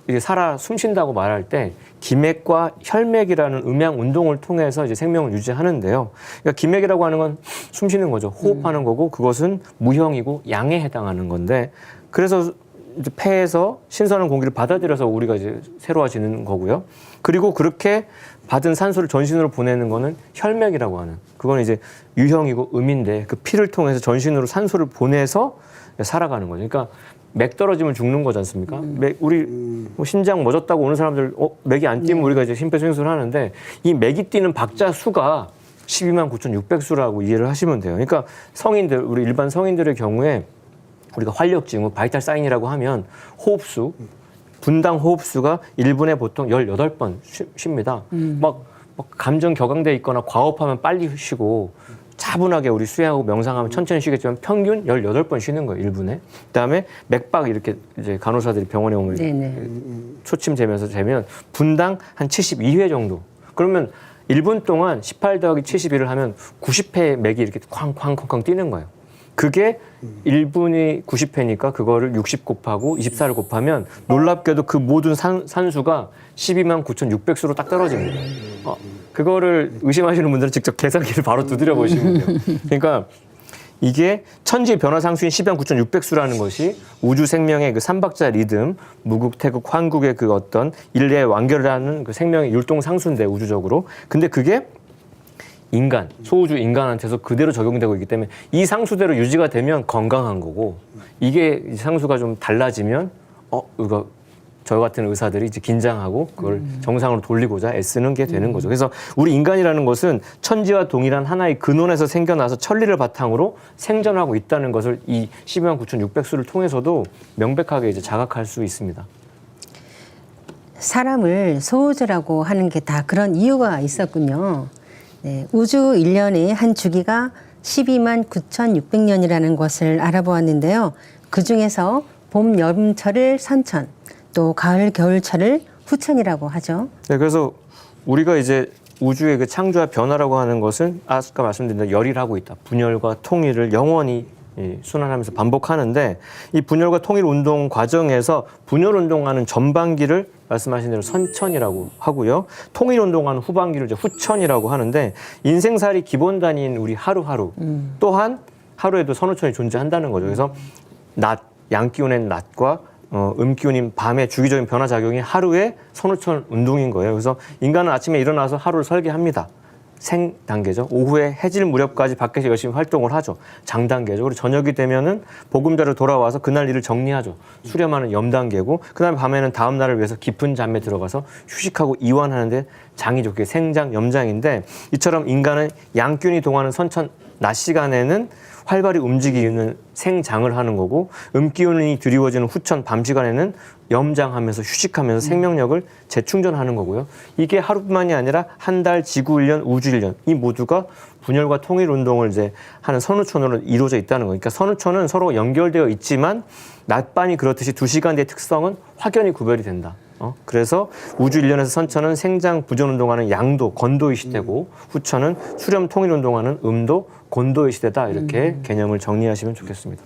이게 살아 숨쉰다고 말할 때 기맥과 혈맥이라는 음양 운동을 통해서 이제 생명을 유지하는데요. 그러니까 기맥이라고 하는 건 숨쉬는 거죠. 호흡하는 거고 그것은 무형이고 양에 해당하는 건데, 그래서 이제 폐에서 신선한 공기를 받아들여서 우리가 이제 새로워지는 거고요. 그리고 그렇게 받은 산소를 전신으로 보내는 거는 혈맥이라고 하는, 그건 이제 유형이고 음인데 그 피를 통해서 전신으로 산소를 보내서 살아가는 거죠. 그러니까 맥 떨어지면 죽는 거지 않습니까? 우리 뭐 심장 멎었다고 오는 사람들 맥이 안 뛰면 우리가 이제 심폐소생술을 하는데 이 맥이 뛰는 박자 수가 12만 9,600수라고 이해를 하시면 돼요. 그러니까 성인들, 우리 일반 성인들의 경우에 우리가 활력증, 바이탈 사인이라고 하면 호흡수, 분당 호흡수가 1분에 보통 18번 쉽니다. 막 감정 격앙돼 있거나 과호흡하면 빨리 쉬고 차분하게 우리 수행하고 명상하면 천천히 쉬겠지만 평균 18번 쉬는 거예요, 1분에. 그다음에 맥박 이렇게 이제 간호사들이 병원에 오면 초침 재면서 재면 분당 한 72회 정도. 그러면 1분 동안 18 더하기 71을 하면 90회 맥이 이렇게 쾅쾅쾅쾅 뛰는 거예요. 그게 1분이 90회니까 그거를 60 곱하고 24를 곱하면 놀랍게도 그 모든 산수가 12만 9,600수로 딱 떨어집니다. 그거를 의심하시는 분들은 직접 계산기를 바로 두드려 보시면 돼요. 그러니까 이게 천지의 변화 상수인 12만 9,600수라는 것이 우주 생명의 그 삼박자 리듬, 무국, 태국, 환국의 그 어떤 일례 완결하는 그 생명의 율동 상수인데 우주적으로. 근데 그게 인간, 소우주 인간한테서 그대로 적용되고 있기 때문에 이 상수대로 유지가 되면 건강한 거고, 이게 상수가 좀 달라지면 이거 저 같은 의사들이 이제 긴장하고 그걸 정상으로 돌리고자 애쓰는 게 되는 거죠. 그래서 우리 인간이라는 것은 천지와 동일한 하나의 근원에서 생겨나서 천리를 바탕으로 생존하고 있다는 것을 이 12만 9,600수를 통해서도 명백하게 이제 자각할 수 있습니다. 사람을 소우주라고 하는 게 다 그런 이유가 있었군요. 네, 우주 1년의 한 주기가 12만 9,600년이라는 것을 알아보았는데요. 그중에서 봄, 여름철을 선천, 또 가을, 겨울철을 후천이라고 하죠. 네, 그래서 우리가 이제 우주의 그 창조와 변화라고 하는 것은 아까 말씀드린 대로 열일하고 있다. 분열과 통일을 영원히 순환하면서 반복하는데, 이 분열과 통일 운동 과정에서 분열 운동하는 전반기를 말씀하신 대로 선천이라고 하고요. 통일 운동하는 후반기를 이제 후천이라고 하는데, 인생살이 기본 단위인 우리 하루하루 또한 하루에도 선후천이 존재한다는 거죠. 그래서 낮, 양기운의 낮과 음기운인 밤의 주기적인 변화 작용이 하루의 선후천 운동인 거예요. 그래서 인간은 아침에 일어나서 하루를 설계합니다. 생 단계죠. 오후에 해질 무렵까지 밖에서 열심히 활동을 하죠. 장 단계죠. 그리고 저녁이 되면은 보금자리로 돌아와서 그날 일을 정리하죠. 수렴하는 염 단계고, 그다음에 밤에는 다음 날을 위해서 깊은 잠에 들어가서 휴식하고 이완하는데 장이죠. 그게 생장, 염장인데, 이처럼 인간은 양균이 동하는 선천 낮 시간에는 활발히 움직이는 생장을 하는 거고, 음기운이 드리워지는 후천 밤 시간에는 염장하면서 휴식하면서 생명력을 재충전하는 거고요. 이게 하루뿐만이 아니라 한 달, 지구 1년, 우주 1년, 이 모두가 분열과 통일 운동을 이제 하는 선후천으로 이루어져 있다는 거예요. 그러니까 선후천은 서로 연결되어 있지만 낮밤이 그렇듯이 2시간대의 특성은 확연히 구별이 된다. 그래서 우주 1년에서 선천은 생장 부전 운동하는 양도, 건도의 시대고, 후천은 수렴 통일 운동하는 음도, 곤도의 시대다. 이렇게 개념을 정리하시면 좋겠습니다.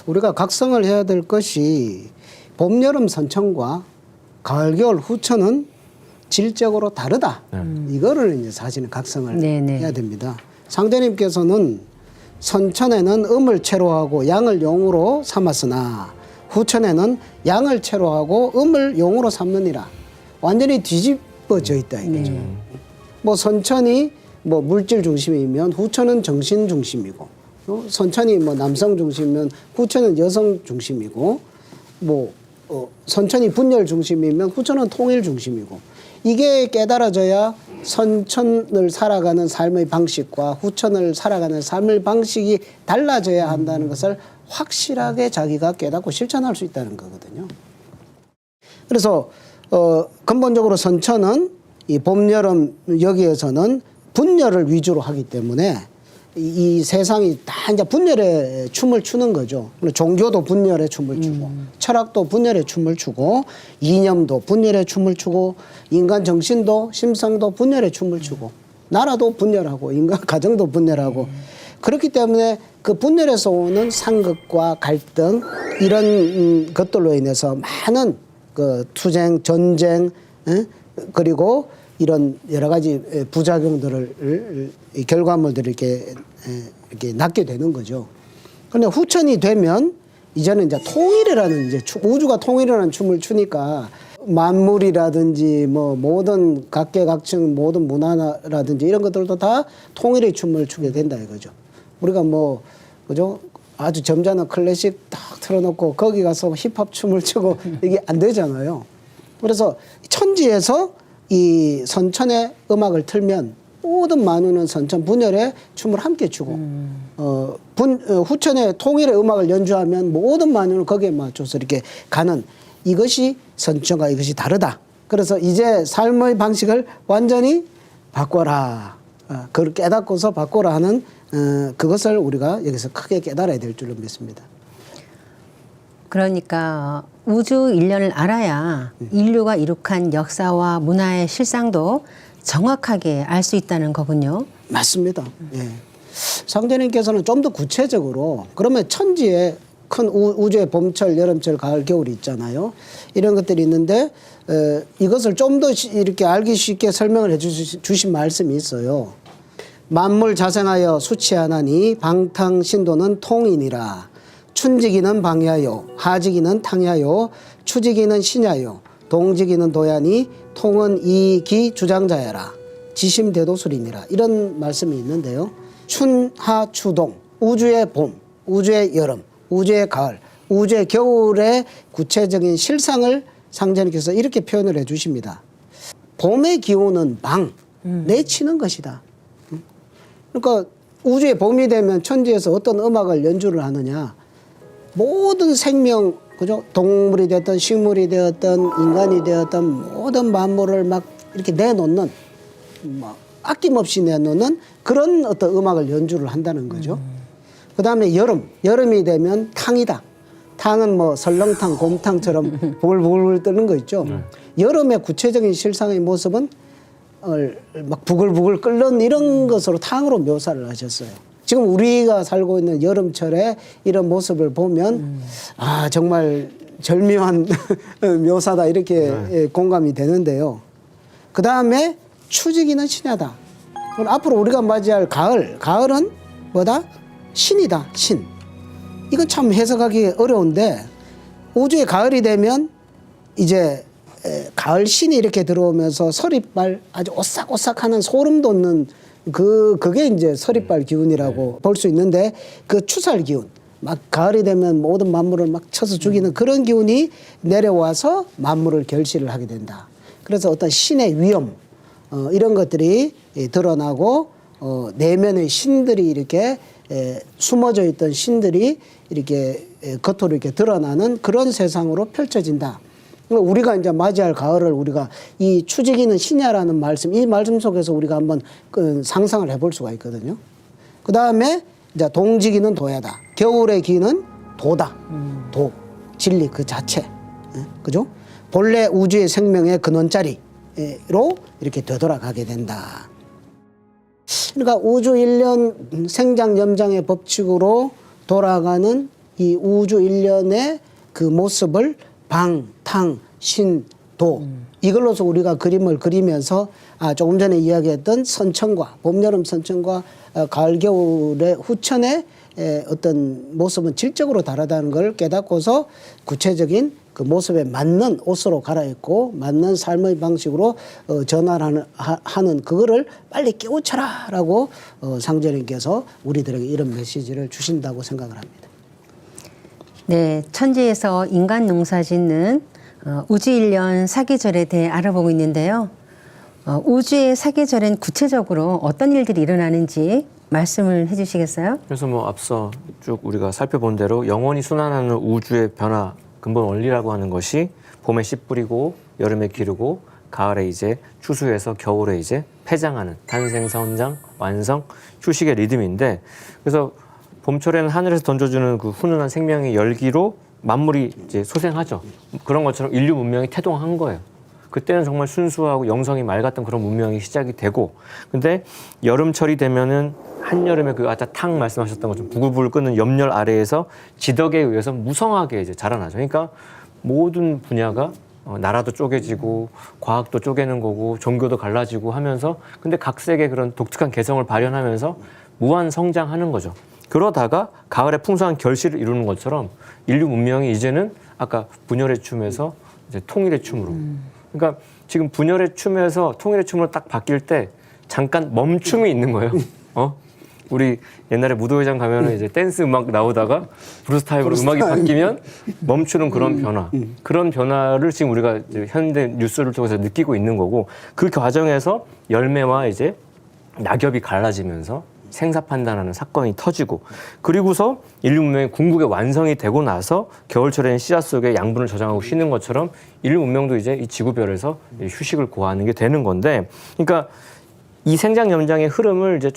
우리가 각성을 해야 될 것이 봄, 여름 선천과 가을, 겨울 후천은 질적으로 다르다. 이거를 이제 사실은 각성을 해야 됩니다. 상대님께서는 선천에는 음을 채로하고 양을 용으로 삼았으나 후천에는 양을 채로하고 음을 용으로 삼느니라. 완전히 뒤집어져 있다 이거죠. 뭐 선천이 뭐 물질 중심이면 후천은 정신 중심이고, 선천이 뭐 남성 중심이면 후천은 여성 중심이고, 뭐 선천이 분열 중심이면 후천은 통일 중심이고, 이게 깨달아져야 선천을 살아가는 삶의 방식과 후천을 살아가는 삶의 방식이 달라져야 한다는 것을 확실하게 자기가 깨닫고 실천할 수 있다는 거거든요. 그래서 근본적으로 선천은 이 봄, 여름 여기에서는 분열을 위주로 하기 때문에 이 세상이 다 이제 분열의 춤을 추는 거죠. 종교도 분열의 춤을 추고, 철학도 분열의 춤을 추고, 이념도 분열의 춤을 추고, 인간 정신도 심성도 분열의 춤을 추고, 나라도 분열하고, 인간 가정도 분열하고. 그렇기 때문에 그 분열에서 오는 상극과 갈등 이런 것들로 인해서 많은 그 투쟁, 전쟁, 그리고 이런 여러 가지 부작용들을 결과물들을 이렇게 낳게 되는 거죠. 그런데 후천이 되면 이제는 이제 통일이라는 이제 우주가 통일이라는 춤을 추니까 만물이라든지 뭐 모든 각계각층 모든 문화라든지 이런 것들도 다 통일의 춤을 추게 된다 이거죠. 우리가 뭐 그죠? 아주 점잖은 클래식 딱 틀어놓고 거기 가서 힙합 춤을 추고 이게 안 되잖아요. 그래서 천지에서 이 선천의 음악을 틀면 모든 만유는 선천 분열의 춤을 함께 추고 후천의 통일의 음악을 연주하면 모든 만유는 거기에 맞춰서 이렇게 가는 이것이 선천과 이것이 다르다. 그래서 이제 삶의 방식을 완전히 바꿔라. 그걸 깨닫고서 바꿔라 하는 그것을 우리가 여기서 크게 깨달아야 될 줄로 믿습니다. 그러니까 우주 일련을 알아야 인류가 이룩한 역사와 문화의 실상도 정확하게 알 수 있다는 거군요. 맞습니다. 예. 상제님께서는 좀 더 구체적으로 그러면 천지에 큰 우주의 봄철, 여름철, 가을, 겨울이 있잖아요. 이런 것들이 있는데 이것을 좀 더 이렇게 알기 쉽게 설명을 해 주신 말씀이 있어요. 만물 자생하여 수치하나니 방탕신도는 통이니라. 춘지기는 방야요, 하지기는 탕야요, 추지기는 신야요, 동지기는 도야니, 통은 이기 주장자야라. 지심대도술이니라. 이런 말씀이 있는데요. 춘, 하, 추동, 우주의 봄, 우주의 여름, 우주의 가을, 우주의 겨울의 구체적인 실상을 상제님께서 이렇게 표현을 해 주십니다. 봄의 기온은 방, 내치는 것이다. 그러니까 우주의 봄이 되면 천지에서 어떤 음악을 연주를 하느냐. 모든 생명, 그죠? 동물이 되었던 식물이 되었던 인간이 되었던 모든 만물을 막 이렇게 내놓는, 막 아낌없이 내놓는 그런 어떤 음악을 연주를 한다는 거죠. 그 다음에 여름이 되면 탕이다. 탕은 뭐 설렁탕, 곰탕처럼 부글부글 뜨는 거 있죠. 여름의 구체적인 실상의 모습은 막 부글부글 끓는 이런 것으로 탕으로 묘사를 하셨어요. 지금 우리가 살고 있는 여름철에 이런 모습을 보면 아 정말 절묘한 묘사다 이렇게 공감이 되는데요. 그 다음에 추지기는 신야다. 그럼 앞으로 우리가 맞이할 가을은 뭐다? 신이다. 신. 이건 참 해석하기 어려운데 우주의 가을이 되면 이제 가을 신이 이렇게 들어오면서 서리빨 아주 오싹오싹하는 소름 돋는 그게 이제 서리빨 기운이라고 볼 수 있는데 그 추살 기운 막 가을이 되면 모든 만물을 막 쳐서 죽이는 그런 기운이 내려와서 만물을 결실을 하게 된다. 그래서 어떤 신의 위엄 이런 것들이 드러나고 내면의 신들이 이렇게 숨어져 있던 신들이 이렇게 겉으로 이렇게 드러나는 그런 세상으로 펼쳐진다. 우리가 이제 맞이할 가을을 우리가 이 추지기는 신야라는 말씀, 이 말씀 속에서 우리가 한번 상상을 해볼 수가 있거든요. 그 다음에 이제 동지기는 도야다. 겨울의 기는 도다. 도, 진리 그 자체. 그죠? 본래 우주의 생명의 근원자리로 이렇게 되돌아가게 된다. 그러니까 우주 일련 생장 염장의 법칙으로 돌아가는 이 우주 일련의 그 모습을 방, 탕, 신, 도 이걸로서 우리가 그림을 그리면서 조금 전에 이야기했던 선천과 봄, 여름 선천과 가을, 겨울의 후천의 어떤 모습은 질적으로 다르다는 걸 깨닫고서 구체적인 그 모습에 맞는 옷으로 갈아입고 맞는 삶의 방식으로 전환하는 하는 그거를 빨리 깨우쳐라라고 상제님께서 우리들에게 이런 메시지를 주신다고 생각을 합니다. 네, 천지에서 인간 농사 짓는 우주일련 사계절에 대해 알아보고 있는데요. 우주의 사계절엔 구체적으로 어떤 일들이 일어나는지 말씀을 해주시겠어요? 그래서 뭐 앞서 쭉 우리가 살펴본 대로 영원히 순환하는 우주의 변화 근본 원리라고 하는 것이 봄에 씨 뿌리고 여름에 기르고 가을에 이제 추수해서 겨울에 이제 폐장하는 탄생, 성장, 완성, 휴식의 리듬인데 그래서 봄철에는 하늘에서 던져주는 그 훈훈한 생명의 열기로 만물이 이제 소생하죠. 그런 것처럼 인류 문명이 태동한 거예요. 그때는 정말 순수하고 영성이 맑았던 그런 문명이 시작이 되고 근데 여름철이 되면은 한여름에 그 아까 탕 말씀하셨던 것처럼 부글부글 끓는 염열 아래에서 지덕에 의해서 무성하게 이제 자라나죠. 그러니까 모든 분야가 나라도 쪼개지고 과학도 쪼개는 거고 종교도 갈라지고 하면서 근데 각색의 그런 독특한 개성을 발현하면서 무한 성장하는 거죠. 그러다가 가을에 풍성한 결실을 이루는 것처럼 인류 문명이 이제는 아까 분열의 춤에서 이제 통일의 춤으로. 그러니까 지금 분열의 춤에서 통일의 춤으로 딱 바뀔 때 잠깐 멈춤이 있는 거예요. 우리 옛날에 무도회장 가면은 이제 댄스 음악 나오다가 브루스 타입으로 음악이 바뀌면 멈추는 그런 변화. 그런 변화를 지금 우리가 이제 현대 뉴스를 통해서 느끼고 있는 거고 그 과정에서 열매와 이제 낙엽이 갈라지면서 생사 판단하는 사건이 터지고 그리고서 인류 문명이 궁극의 완성이 되고 나서 겨울철에는 씨앗 속에 양분을 저장하고 쉬는 것처럼 인류 문명도 이제 이 지구별에서 휴식을 고하는 게 되는 건데 그러니까 이 생장 연장의 흐름을 이제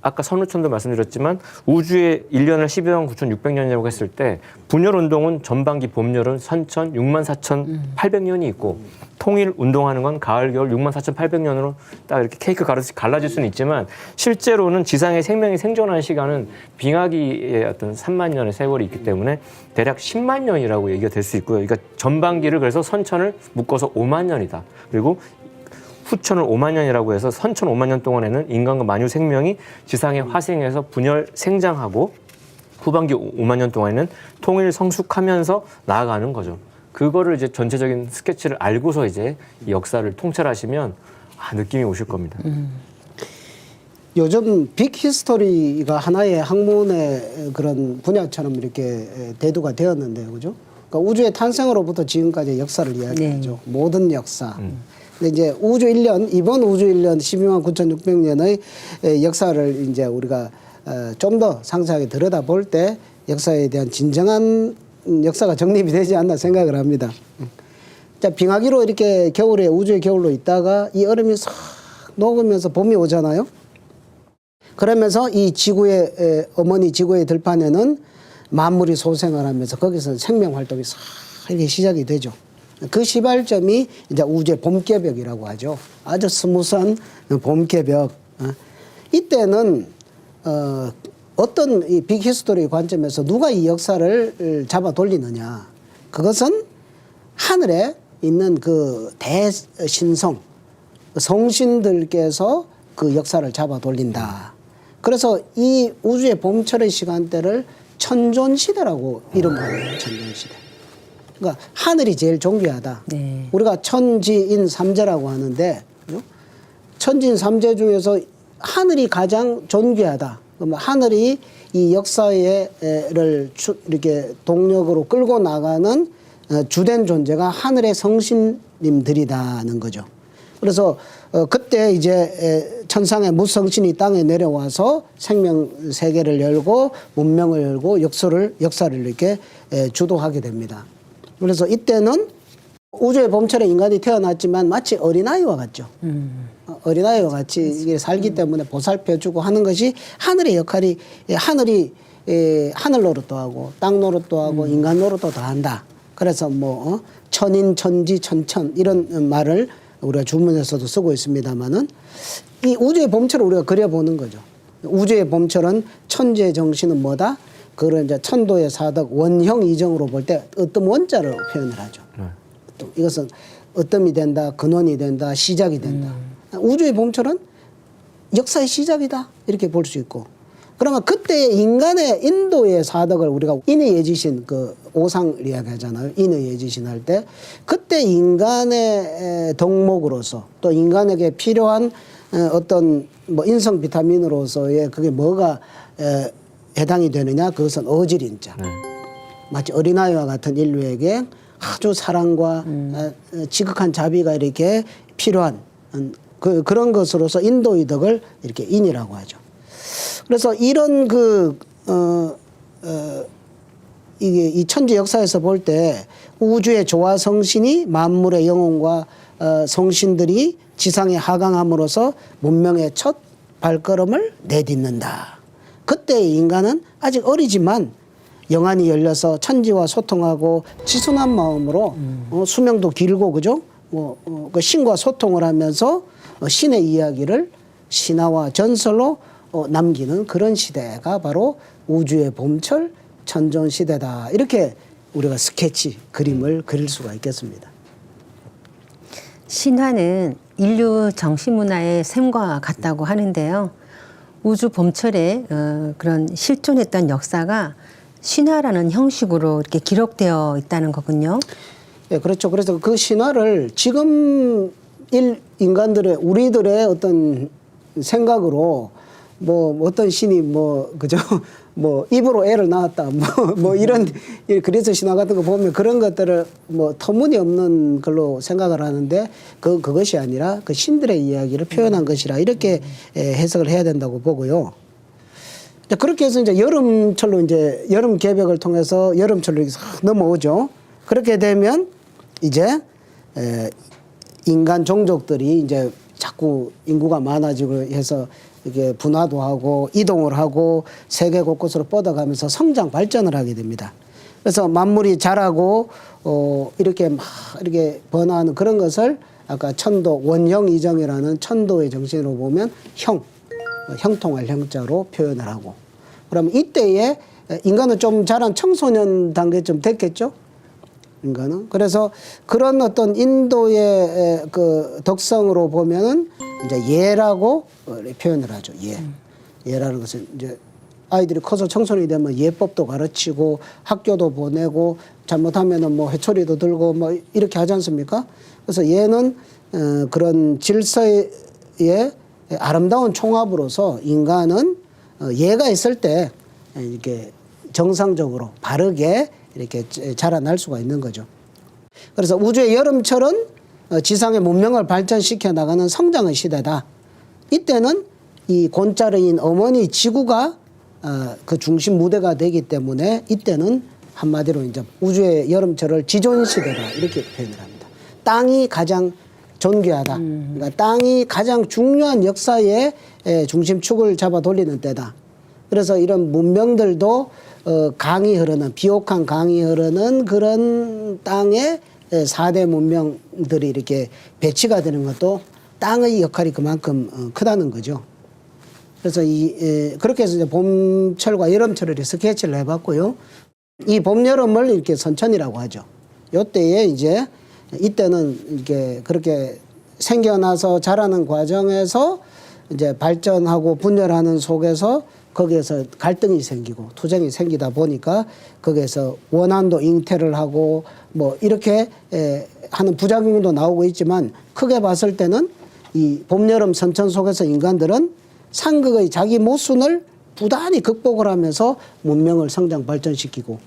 아까 선우천도 말씀드렸지만 우주의 1년을 12만 9,600년이라고 했을 때 분열 운동은 전반기 봄여름 선천 64,800년이 있고 통일 운동하는 건 가을 겨울 64,800년으로 딱 이렇게 케이크 갈라질 수는 있지만 실제로는 지상의 생명이 생존한 시간은 빙하기의 어떤 3만 년의 세월이 있기 때문에 대략 10만 년이라고 얘기가 될 수 있고요. 그러니까 전반기를 그래서 선천을 묶어서 5만 년이다. 그리고 후천을 5만 년이라고 해서 선천 5만 년 동안에는 인간과 만유 생명이 지상의 화생에서 분열 생장하고 후반기 5만 년 동안에는 통일 성숙하면서 나아가는 거죠. 그거를 이제 전체적인 스케치를 알고서 이제 이 역사를 통찰하시면 느낌이 오실 겁니다. 요즘 빅 히스토리가 하나의 학문의 그런 분야처럼 이렇게 대두가 되었는데요, 그죠? 그러니까 우주의 탄생으로부터 지금까지 역사를 이야기하죠. 네. 모든 역사. 근데 이제 우주 1년, 이번 우주 1년 12만 9,600년의 역사를 이제 우리가 좀 더 상세하게 들여다볼 때 역사에 대한 진정한 역사가 정립이 되지 않나 생각을 합니다. 자, 빙하기로 이렇게 겨울에 우주의 겨울로 있다가 이 얼음이 싹 녹으면서 봄이 오잖아요. 그러면서 이 지구의 어머니 지구의 들판에는 만물이 소생을 하면서 거기서 생명 활동이 싹 이렇게 시작이 되죠. 그 시발점이 이제 우주의 봄깨벽이라고 하죠. 아주 스무스한 봄깨벽. 이때는 어떤 이 빅히스토리 관점에서 누가 이 역사를 잡아 돌리느냐. 그것은 하늘에 있는 그 대신성, 성신들께서 그 역사를 잡아 돌린다. 그래서 이 우주의 봄철의 시간대를 천존시대라고 이름합니다. 천존시대. 그러니까 하늘이 제일 존귀하다. 네. 우리가 천지인 삼재라고 하는데 천지인 삼재 중에서 하늘이 가장 존귀하다. 그러면 하늘이 이 역사를 이렇게 동력으로 끌고 나가는 주된 존재가 하늘의 성신님들이다는 거죠. 그래서 그때 이제 천상의 무성신이 땅에 내려와서 생명 세계를 열고 문명을 열고 역사를 이렇게 주도하게 됩니다. 그래서 이때는 우주의 봄철에 인간이 태어났지만 마치 어린아이와 같죠. 어린아이와 같이 살기 때문에 보살펴주고 하는 것이 하늘의 역할이 하늘이 하늘 노릇도 하고 땅 노릇도 하고 인간 노릇도 다 한다. 그래서 뭐 천인, 천지, 천천 이런 말을 우리가 주문에서도 쓰고 있습니다만은 이 우주의 봄철을 우리가 그려보는 거죠. 우주의 봄철은 천지의 정신은 뭐다? 그걸 이제 천도의 사덕 원형 이정으로 볼 때 어떤 원자로 표현을 하죠. 이것은 어뜸이 된다, 근원이 된다, 시작이 된다. 우주의 봄철은 역사의 시작이다 이렇게 볼 수 있고 그러면 그때 인간의 인도의 사덕을 우리가 인의예지신 그 오상을 이야기하잖아요. 인의예지신 할 때 그때 인간의 덕목으로서 또 인간에게 필요한 어떤 뭐 인성 비타민으로서의 그게 뭐가 해당이 되느냐? 그것은 어질인자. 마치 어린아이와 같은 인류에게 아주 사랑과 지극한 자비가 이렇게 필요한 그런 것으로서 인도의 덕을 이렇게 인이라고 하죠. 그래서 이런 이게 이 천지 역사에서 볼 때 우주의 조화 성신이 만물의 영혼과 성신들이 지상에 하강함으로써 문명의 첫 발걸음을 내딛는다. 그때의 인간은 아직 어리지만 영안이 열려서 천지와 소통하고 지순한 마음으로 수명도 길고 그죠? 그 신과 소통을 하면서 신의 이야기를 신화와 전설로 남기는 그런 시대가 바로 우주의 봄철 천존 시대다. 이렇게 우리가 스케치 그림을 그릴 수가 있겠습니다. 신화는 인류 정신문화의 샘과 같다고 하는데요. 우주 봄철에 그런 실존했던 역사가 신화라는 형식으로 이렇게 기록되어 있다는 거군요. 예, 그렇죠. 그래서 그 신화를 지금 인간들의 우리들의 어떤 생각으로 뭐 어떤 신이 뭐 그죠 뭐 입으로 애를 낳았다 뭐 이런 그래서 신화 같은 거 보면 그런 것들을 뭐 터무니없는 걸로 생각을 하는데 그것이 아니라 그 신들의 이야기를 표현한 것이라 이렇게 해석을 해야 된다고 보고요. 그렇게 해서 이제 여름철로 이제 여름 개벽을 통해서 여름철로 이렇게 넘어오죠. 그렇게 되면 이제 인간 종족들이 이제 자꾸 인구가 많아지고 해서 이게 분화도 하고 이동을 하고 세계 곳곳으로 뻗어가면서 성장 발전을 하게 됩니다. 그래서 만물이 자라고 이렇게 막 이렇게 번화하는 그런 것을 아까 천도 원형 이정이라는 천도의 정신으로 보면 형통할 형자로 표현을 하고 그럼 이때에 인간은 좀 자란 청소년 단계쯤 됐겠죠? 인간은. 그래서 그런 어떤 인도의 그 덕성으로 보면은 이제 예라고 표현을 하죠. 예라는 것은 이제 아이들이 커서 청소년이 되면 예법도 가르치고 학교도 보내고 잘못하면은 뭐 회초리도 들고 뭐 이렇게 하지 않습니까? 그래서 예는 그런 질서의 아름다운 총합으로서 인간은 예가 있을 때 이렇게 정상적으로 바르게 이렇게 자라날 수가 있는 거죠. 그래서 우주의 여름철은 지상의 문명을 발전시켜 나가는 성장의 시대다. 이때는 이 곤짜르인 어머니 지구가 그 중심 무대가 되기 때문에 이때는 한마디로 이제 우주의 여름철을 지존 시대다 이렇게 표현을 합니다. 땅이 가장 존귀하다. 그러니까 땅이 가장 중요한 역사의 중심축을 잡아 돌리는 때다. 그래서 이런 문명들도 강이 흐르는 비옥한 강이 흐르는 그런 땅에 4대 문명들이 이렇게 배치가 되는 것도 땅의 역할이 그만큼 크다는 거죠. 그래서 그렇게 해서 이제 봄철과 여름철을 이렇게 스케치를 해봤고요. 이 봄, 여름을 이렇게 선천이라고 하죠. 요때에 이제 이때는 이렇게 그렇게 생겨나서 자라는 과정에서 이제 발전하고 분열하는 속에서 거기에서 갈등이 생기고 투쟁이 생기다 보니까 거기에서 원한도 잉태를 하고 뭐 이렇게 하는 부작용도 나오고 있지만 크게 봤을 때는 이 봄, 여름 선천 속에서 인간들은 상극의 자기 모순을 부단히 극복을 하면서 문명을 성장 발전시키고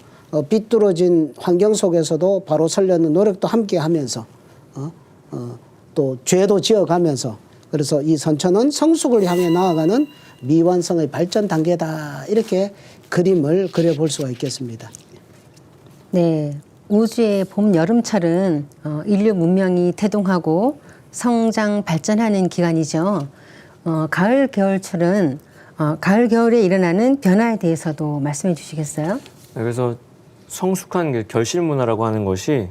비뚤어진 환경 속에서도 바로 서려는 노력도 함께 하면서 또 죄도 지어가면서 그래서 이 선천은 성숙을 향해 나아가는 미완성의 발전 단계다. 이렇게 그림을 그려볼 수가 있겠습니다. 네, 우주의 봄, 여름철은 인류 문명이 태동하고 성장, 발전하는 기간이죠. 가을, 겨울철은 가을, 겨울에 일어나는 변화에 대해서도 말씀해 주시겠어요? 그래서 성숙한 결실 문화라고 하는 것이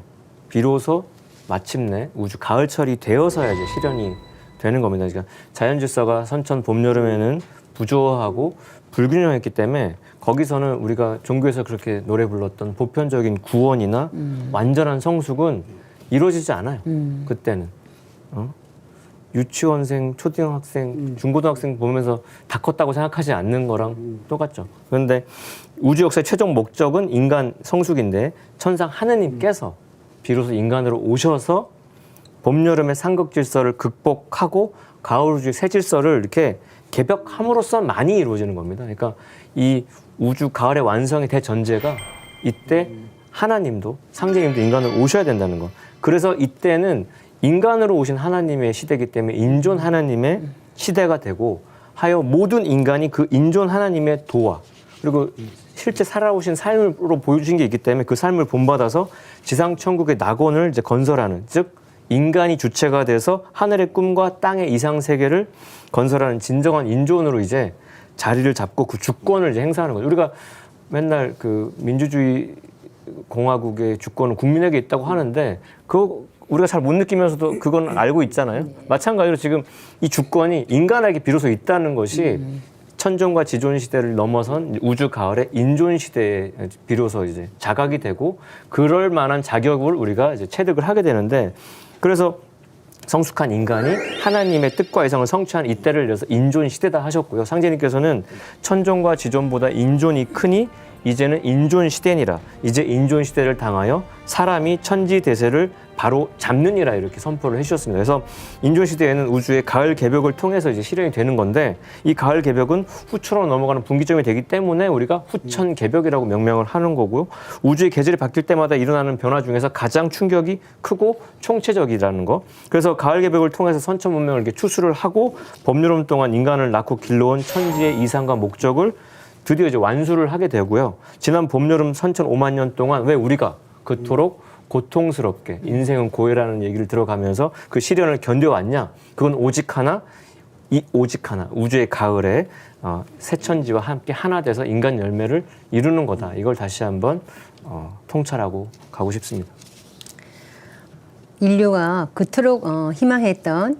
비로소 마침내 우주 가을철이 되어서야 이제 실현이 되는 겁니다. 그러니까 자연 질서가 선천 봄 여름에는 부조화하고 불균형했기 때문에 거기서는 우리가 종교에서 그렇게 노래 불렀던 보편적인 구원이나 완전한 성숙은 이루어지지 않아요. 그때는 유치원생, 초등학생, 중고등학생 보면서 다 컸다고 생각하지 않는 거랑 똑같죠. 그런데 우주 역사의 최종 목적은 인간 성숙인데 천상 하느님께서 비로소 인간으로 오셔서 봄, 여름의 삼극 질서를 극복하고 가을 우주의 새 질서를 이렇게 개벽함으로써 많이 이루어지는 겁니다. 그러니까 이 우주 가을의 완성의 대전제가 이때 하나님도 상제님도 인간으로 오셔야 된다는 거. 그래서 이때는 인간으로 오신 하나님의 시대이기 때문에 인존 하나님의 시대가 되고 하여 모든 인간이 그 인존 하나님의 도와 그리고 실제 살아오신 삶으로 보여주신 게 있기 때문에 그 삶을 본받아서 지상 천국의 낙원을 이제 건설하는, 즉 인간이 주체가 돼서 하늘의 꿈과 땅의 이상 세계를 건설하는 진정한 인존으로 이제 자리를 잡고 그 주권을 이제 행사하는 거죠. 우리가 맨날 그 민주주의 공화국의 주권은 국민에게 있다고 하는데 그거 우리가 잘 못 느끼면서도 그건 알고 있잖아요. 마찬가지로 지금 이 주권이 인간에게 비로소 있다는 것이 천존과 지존 시대를 넘어선 우주 가을의 인존 시대에 비로소 이제 자각이 되고 그럴 만한 자격을 우리가 이제 체득을 하게 되는데 그래서 성숙한 인간이 하나님의 뜻과 이상을 성취한 이때를 이어서 인존 시대다 하셨고요. 상제님께서는 천존과 지존보다 인존이 크니 이제는 인존 시대니라. 이제 인존 시대를 당하여 사람이 천지 대세를 바로 잡느니라 이렇게 선포를 해주셨습니다. 그래서 인존 시대에는 우주의 가을 개벽을 통해서 이제 실현이 되는 건데 이 가을 개벽은 후처럼 넘어가는 분기점이 되기 때문에 우리가 후천 개벽이라고 명명을 하는 거고요. 우주의 계절이 바뀔 때마다 일어나는 변화 중에서 가장 충격이 크고 총체적이라는 거. 그래서 가을 개벽을 통해서 선천 문명을 이렇게 추수를 하고 봄, 여름 동안 인간을 낳고 길러온 천지의 이상과 목적을 드디어 이제 완수를 하게 되고요. 지난 봄, 여름 선천 5만 년 동안 왜 우리가 그토록 고통스럽게 인생은 고해라는 얘기를 들어가면서 그 시련을 견뎌왔냐? 그건 오직 하나, 우주의 가을에 새천지와 함께 하나 돼서 인간 열매를 이루는 거다. 이걸 다시 한번 통찰하고 가고 싶습니다. 인류가 그토록 희망했던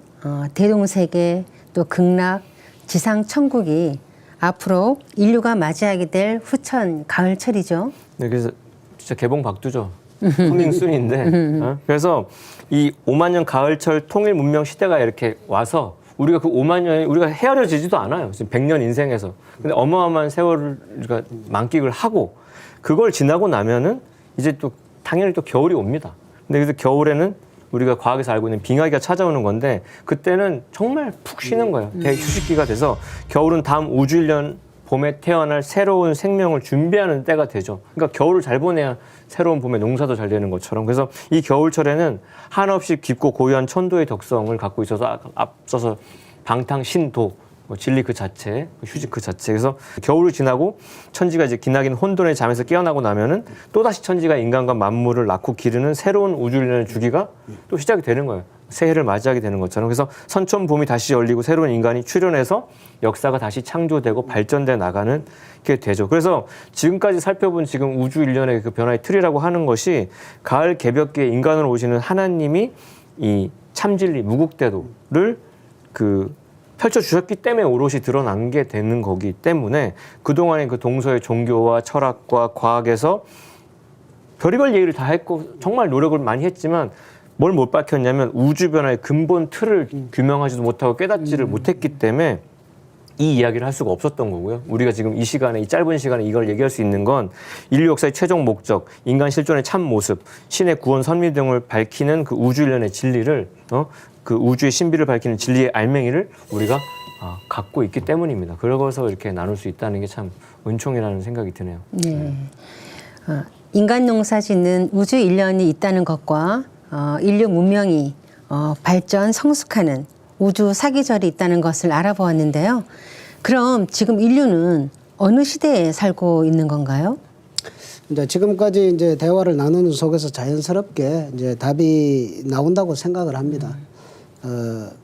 대동세계 또 극락, 지상 천국이 앞으로 인류가 맞이하게 될 후천 가을철이죠. 네, 그래서 진짜 개봉 박두죠. 코밍 순인데. 그래서 이 5만 년 가을철 통일 문명 시대가 이렇게 와서 우리가 그 5만 년이 우리가 헤아려지지도 않아요. 지금 100년 인생에서. 근데 어마어마한 세월을 우리가 만끽을 하고 그걸 지나고 나면은 이제 또 당연히 또 겨울이 옵니다. 근데 그래서 겨울에는 우리가 과학에서 알고 있는 빙하기가 찾아오는 건데 그때는 정말 푹 쉬는 거예요. 대휴식기가 돼서 겨울은 다음 우주 1년 봄에 태어날 새로운 생명을 준비하는 때가 되죠. 그러니까 겨울을 잘 보내야 새로운 봄에 농사도 잘 되는 것처럼. 그래서 이 겨울철에는 한없이 깊고 고유한 천도의 덕성을 갖고 있어서 앞서서 방탕신도, 진리 그 자체, 휴식 그 자체. 그래서 겨울을 지나고 천지가 이제 기나긴 혼돈의 잠에서 깨어나고 나면은 또다시 천지가 인간과 만물을 낳고 기르는 새로운 우주일련의 주기가 또 시작이 되는 거예요. 새해를 맞이하게 되는 것처럼. 그래서 선천 봄이 다시 열리고 새로운 인간이 출현해서 역사가 다시 창조되고 발전돼 나가는 게 되죠. 그래서 지금까지 살펴본 지금 우주 일련의 그 변화의 틀이라고 하는 것이 가을 개벽기에 인간으로 오시는 하나님이 이 참진리 무국대도를 그 펼쳐주셨기 때문에 오롯이 드러난 게 되는 거기 때문에 그동안의 그 동서의 종교와 철학과 과학에서 별의별 얘기를 다 했고 정말 노력을 많이 했지만 뭘 못 밝혔냐면 우주 변화의 근본 틀을 규명하지도 못하고 깨닫지를 못했기 때문에 이 이야기를 할 수가 없었던 거고요. 우리가 지금 이 시간에, 이 짧은 시간에 이걸 얘기할 수 있는 건 인류 역사의 최종 목적, 인간 실존의 참 모습, 신의 구원 선미 등을 밝히는 그 우주 일련의 진리를 그 우주의 신비를 밝히는 진리의 알맹이를 우리가 갖고 있기 때문입니다. 그러고서 이렇게 나눌 수 있다는 게 참 은총이라는 생각이 드네요. 네. 인간 농사 짓는 우주 일련이 있다는 것과 인류 문명이 발전 성숙하는 우주 사계절이 있다는 것을 알아보았는데요. 그럼 지금 인류는 어느 시대에 살고 있는 건가요? 이제 지금까지 이제 대화를 나누는 속에서 자연스럽게 이제 답이 나온다고 생각을 합니다.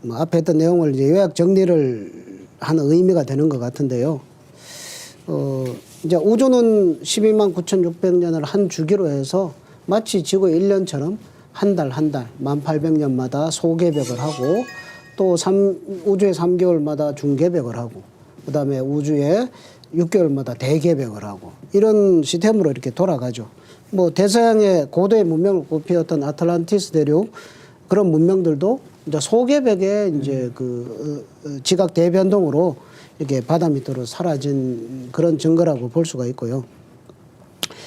뭐 앞에 했던 내용을 이제 요약 정리를 하는 의미가 되는 것 같은데요. 이제 우주는 12만 9,600년을 한 주기로 해서 마치 지구 1년처럼 한 달 1800년마다 소개벽을 하고 또 우주의 3개월마다 중개벽을 하고 그다음에 우주의 6개월마다 대개벽을 하고 이런 시스템으로 이렇게 돌아가죠. 뭐 대서양의 고도의 문명을 꽃피웠던 아틀란티스 대륙 그런 문명들도 이제 소개벽에 이제 지각 대변동으로 이렇게 바다 밑으로 사라진 그런 증거라고 볼 수가 있고요.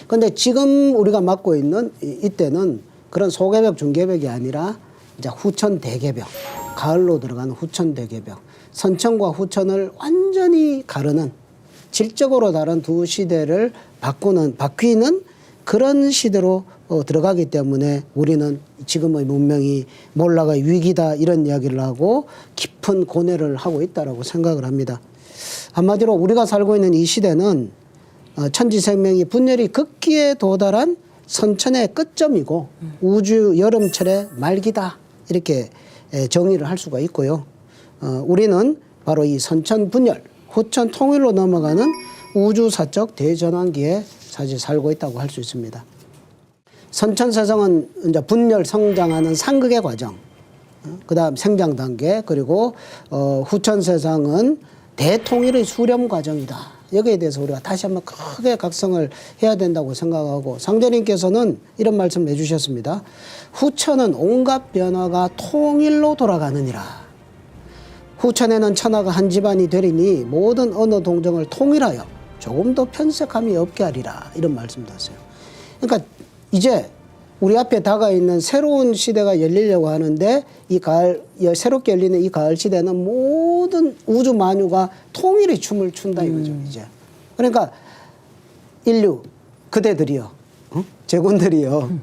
근데 지금 우리가 맡고 있는 이때는 그런 소개벽, 중개벽이 아니라 이제 후천 대개벽, 가을로 들어가는 후천 대개벽, 선천과 후천을 완전히 가르는 질적으로 다른 두 시대를 바뀌는 그런 시대로 들어가기 때문에 우리는 지금의 문명이 몰라가 위기다 이런 이야기를 하고 깊은 고뇌를 하고 있다라고 생각을 합니다. 한마디로 우리가 살고 있는 이 시대는 천지생명이 분열이 극기에 도달한 선천의 끝점이고 우주 여름철의 말기다 이렇게 정의를 할 수가 있고요. 우리는 바로 이 선천 분열, 후천 통일로 넘어가는 우주사적 대전환기에 사실 살고 있다고 할 수 있습니다. 선천 세상은 이제 분열 성장하는 상극의 과정, 그다음 생장 단계, 그리고 후천 세상은 대통일의 수렴 과정이다. 여기에 대해서 우리가 다시 한번 크게 각성을 해야 된다고 생각하고 상제님께서는 이런 말씀을 해주셨습니다. 후천은 온갖 변화가 통일로 돌아가느니라. 후천에는 천하가 한 집안이 되리니 모든 언어 동정을 통일하여 조금도 편색함이 없게 하리라. 이런 말씀도 하세요. 그러니까 이제 우리 앞에 다가 있는 새로운 시대가 열리려고 하는데 이 가을, 새롭게 열리는 이 가을 시대는 모든 우주 만유가 통일의 춤을 춘다 이거죠, 이제. 그러니까 인류, 그대들이요, 제군들이요,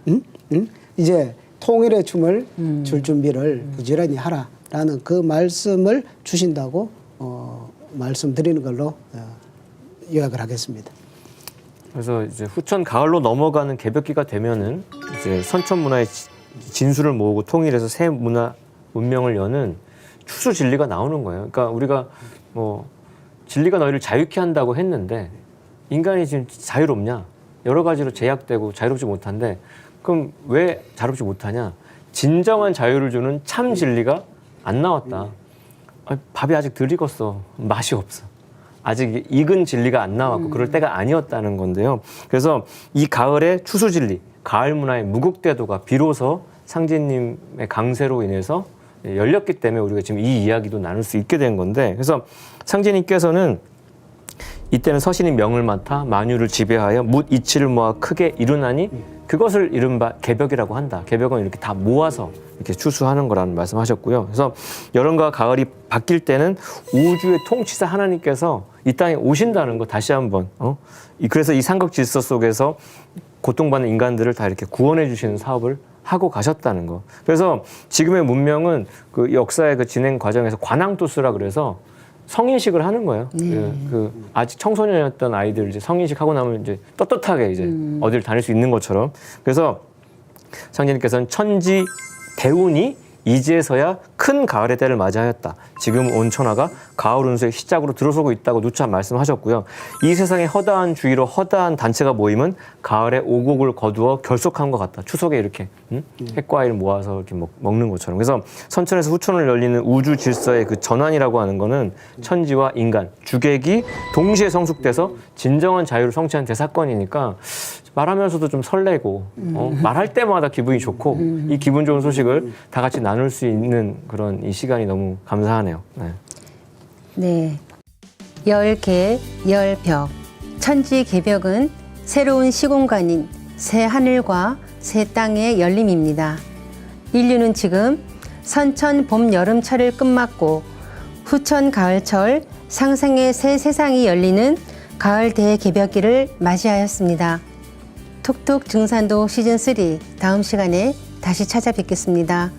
이제 통일의 춤을 출 준비를 부지런히 하라라는 그 말씀을 주신다고 말씀드리는 걸로 요약을 하겠습니다. 그래서 이제 후천 가을로 넘어가는 개벽기가 되면은 이제 선천 문화의 진수를 모으고 통일해서 새 문명을 여는 추수 진리가 나오는 거예요. 그러니까 우리가 뭐 진리가 너희를 자유케 한다고 했는데 인간이 지금 자유롭냐? 여러 가지로 제약되고 자유롭지 못한데 그럼 왜 자유롭지 못하냐? 진정한 자유를 주는 참 진리가 안 나왔다. 밥이 아직 덜 익었어. 맛이 없어. 아직 익은 진리가 안 나왔고 그럴 때가 아니었다는 건데요. 그래서 이 가을의 추수 진리, 가을 문화의 무국대도가 비로소 상제님의 강세로 인해서 열렸기 때문에 우리가 지금 이 이야기도 나눌 수 있게 된 건데, 그래서 상제님께서는 이때는 서신이 명을 맡아 만유를 지배하여 묻 이치를 모아 크게 이루나니 그것을 이른바 개벽이라고 한다. 개벽은 이렇게 다 모아서 이렇게 추수하는 거라는 말씀하셨고요. 그래서 여름과 가을이 바뀔 때는 우주의 통치자 하나님께서 이 땅에 오신다는 거 다시 한번 그래서 이 삼각 질서 속에서 고통받는 인간들을 다 이렇게 구원해 주시는 사업을 하고 가셨다는 거. 그래서 지금의 문명은 그 역사의 그 진행 과정에서 관왕투수라 그래서 성인식을 하는 거예요. 그 아직 청소년이었던 아이들 이제 성인식 하고 나면 이제 떳떳하게 이제 어딜 다닐 수 있는 것처럼. 그래서 상제님께서는 천지 대운이 이제서야 큰 가을의 때를 맞이하였다. 지금 온 천하가 가을 운수의 시작으로 들어서고 있다고 누차 말씀하셨고요. 이 세상의 허다한 주의로 허다한 단체가 모이면 가을에 오곡을 거두어 결속한 것 같다. 추석에 이렇게 핵과일 모아서 이렇게 먹는 것처럼. 그래서 선천에서 후천을 열리는 우주 질서의 그 전환이라고 하는 거는 천지와 인간, 주객이 동시에 성숙돼서 진정한 자유를 성취한 대사건이니까 말하면서도 좀 설레고 말할 때마다 기분이 좋고 이 기분 좋은 소식을 다 같이 나눌 수 있는 그런 이 시간이 너무 감사하네요. 네. 네. 열개, 열벽, 천지개벽은 새로운 시공간인 새 하늘과 새 땅의 열림입니다. 인류는 지금 선천 봄 여름철을 끝맞고 후천 가을철 상생의 새 세상이 열리는 가을 대개벽기를 맞이하였습니다. 톡톡 증산도 시즌3 다음 시간에 다시 찾아뵙겠습니다.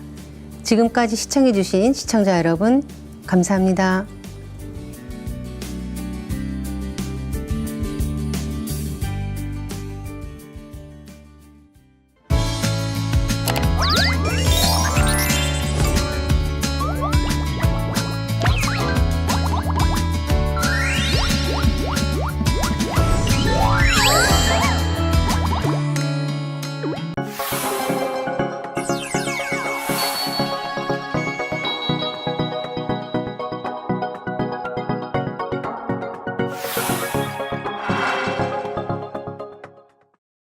지금까지 시청해주신 시청자 여러분 감사합니다.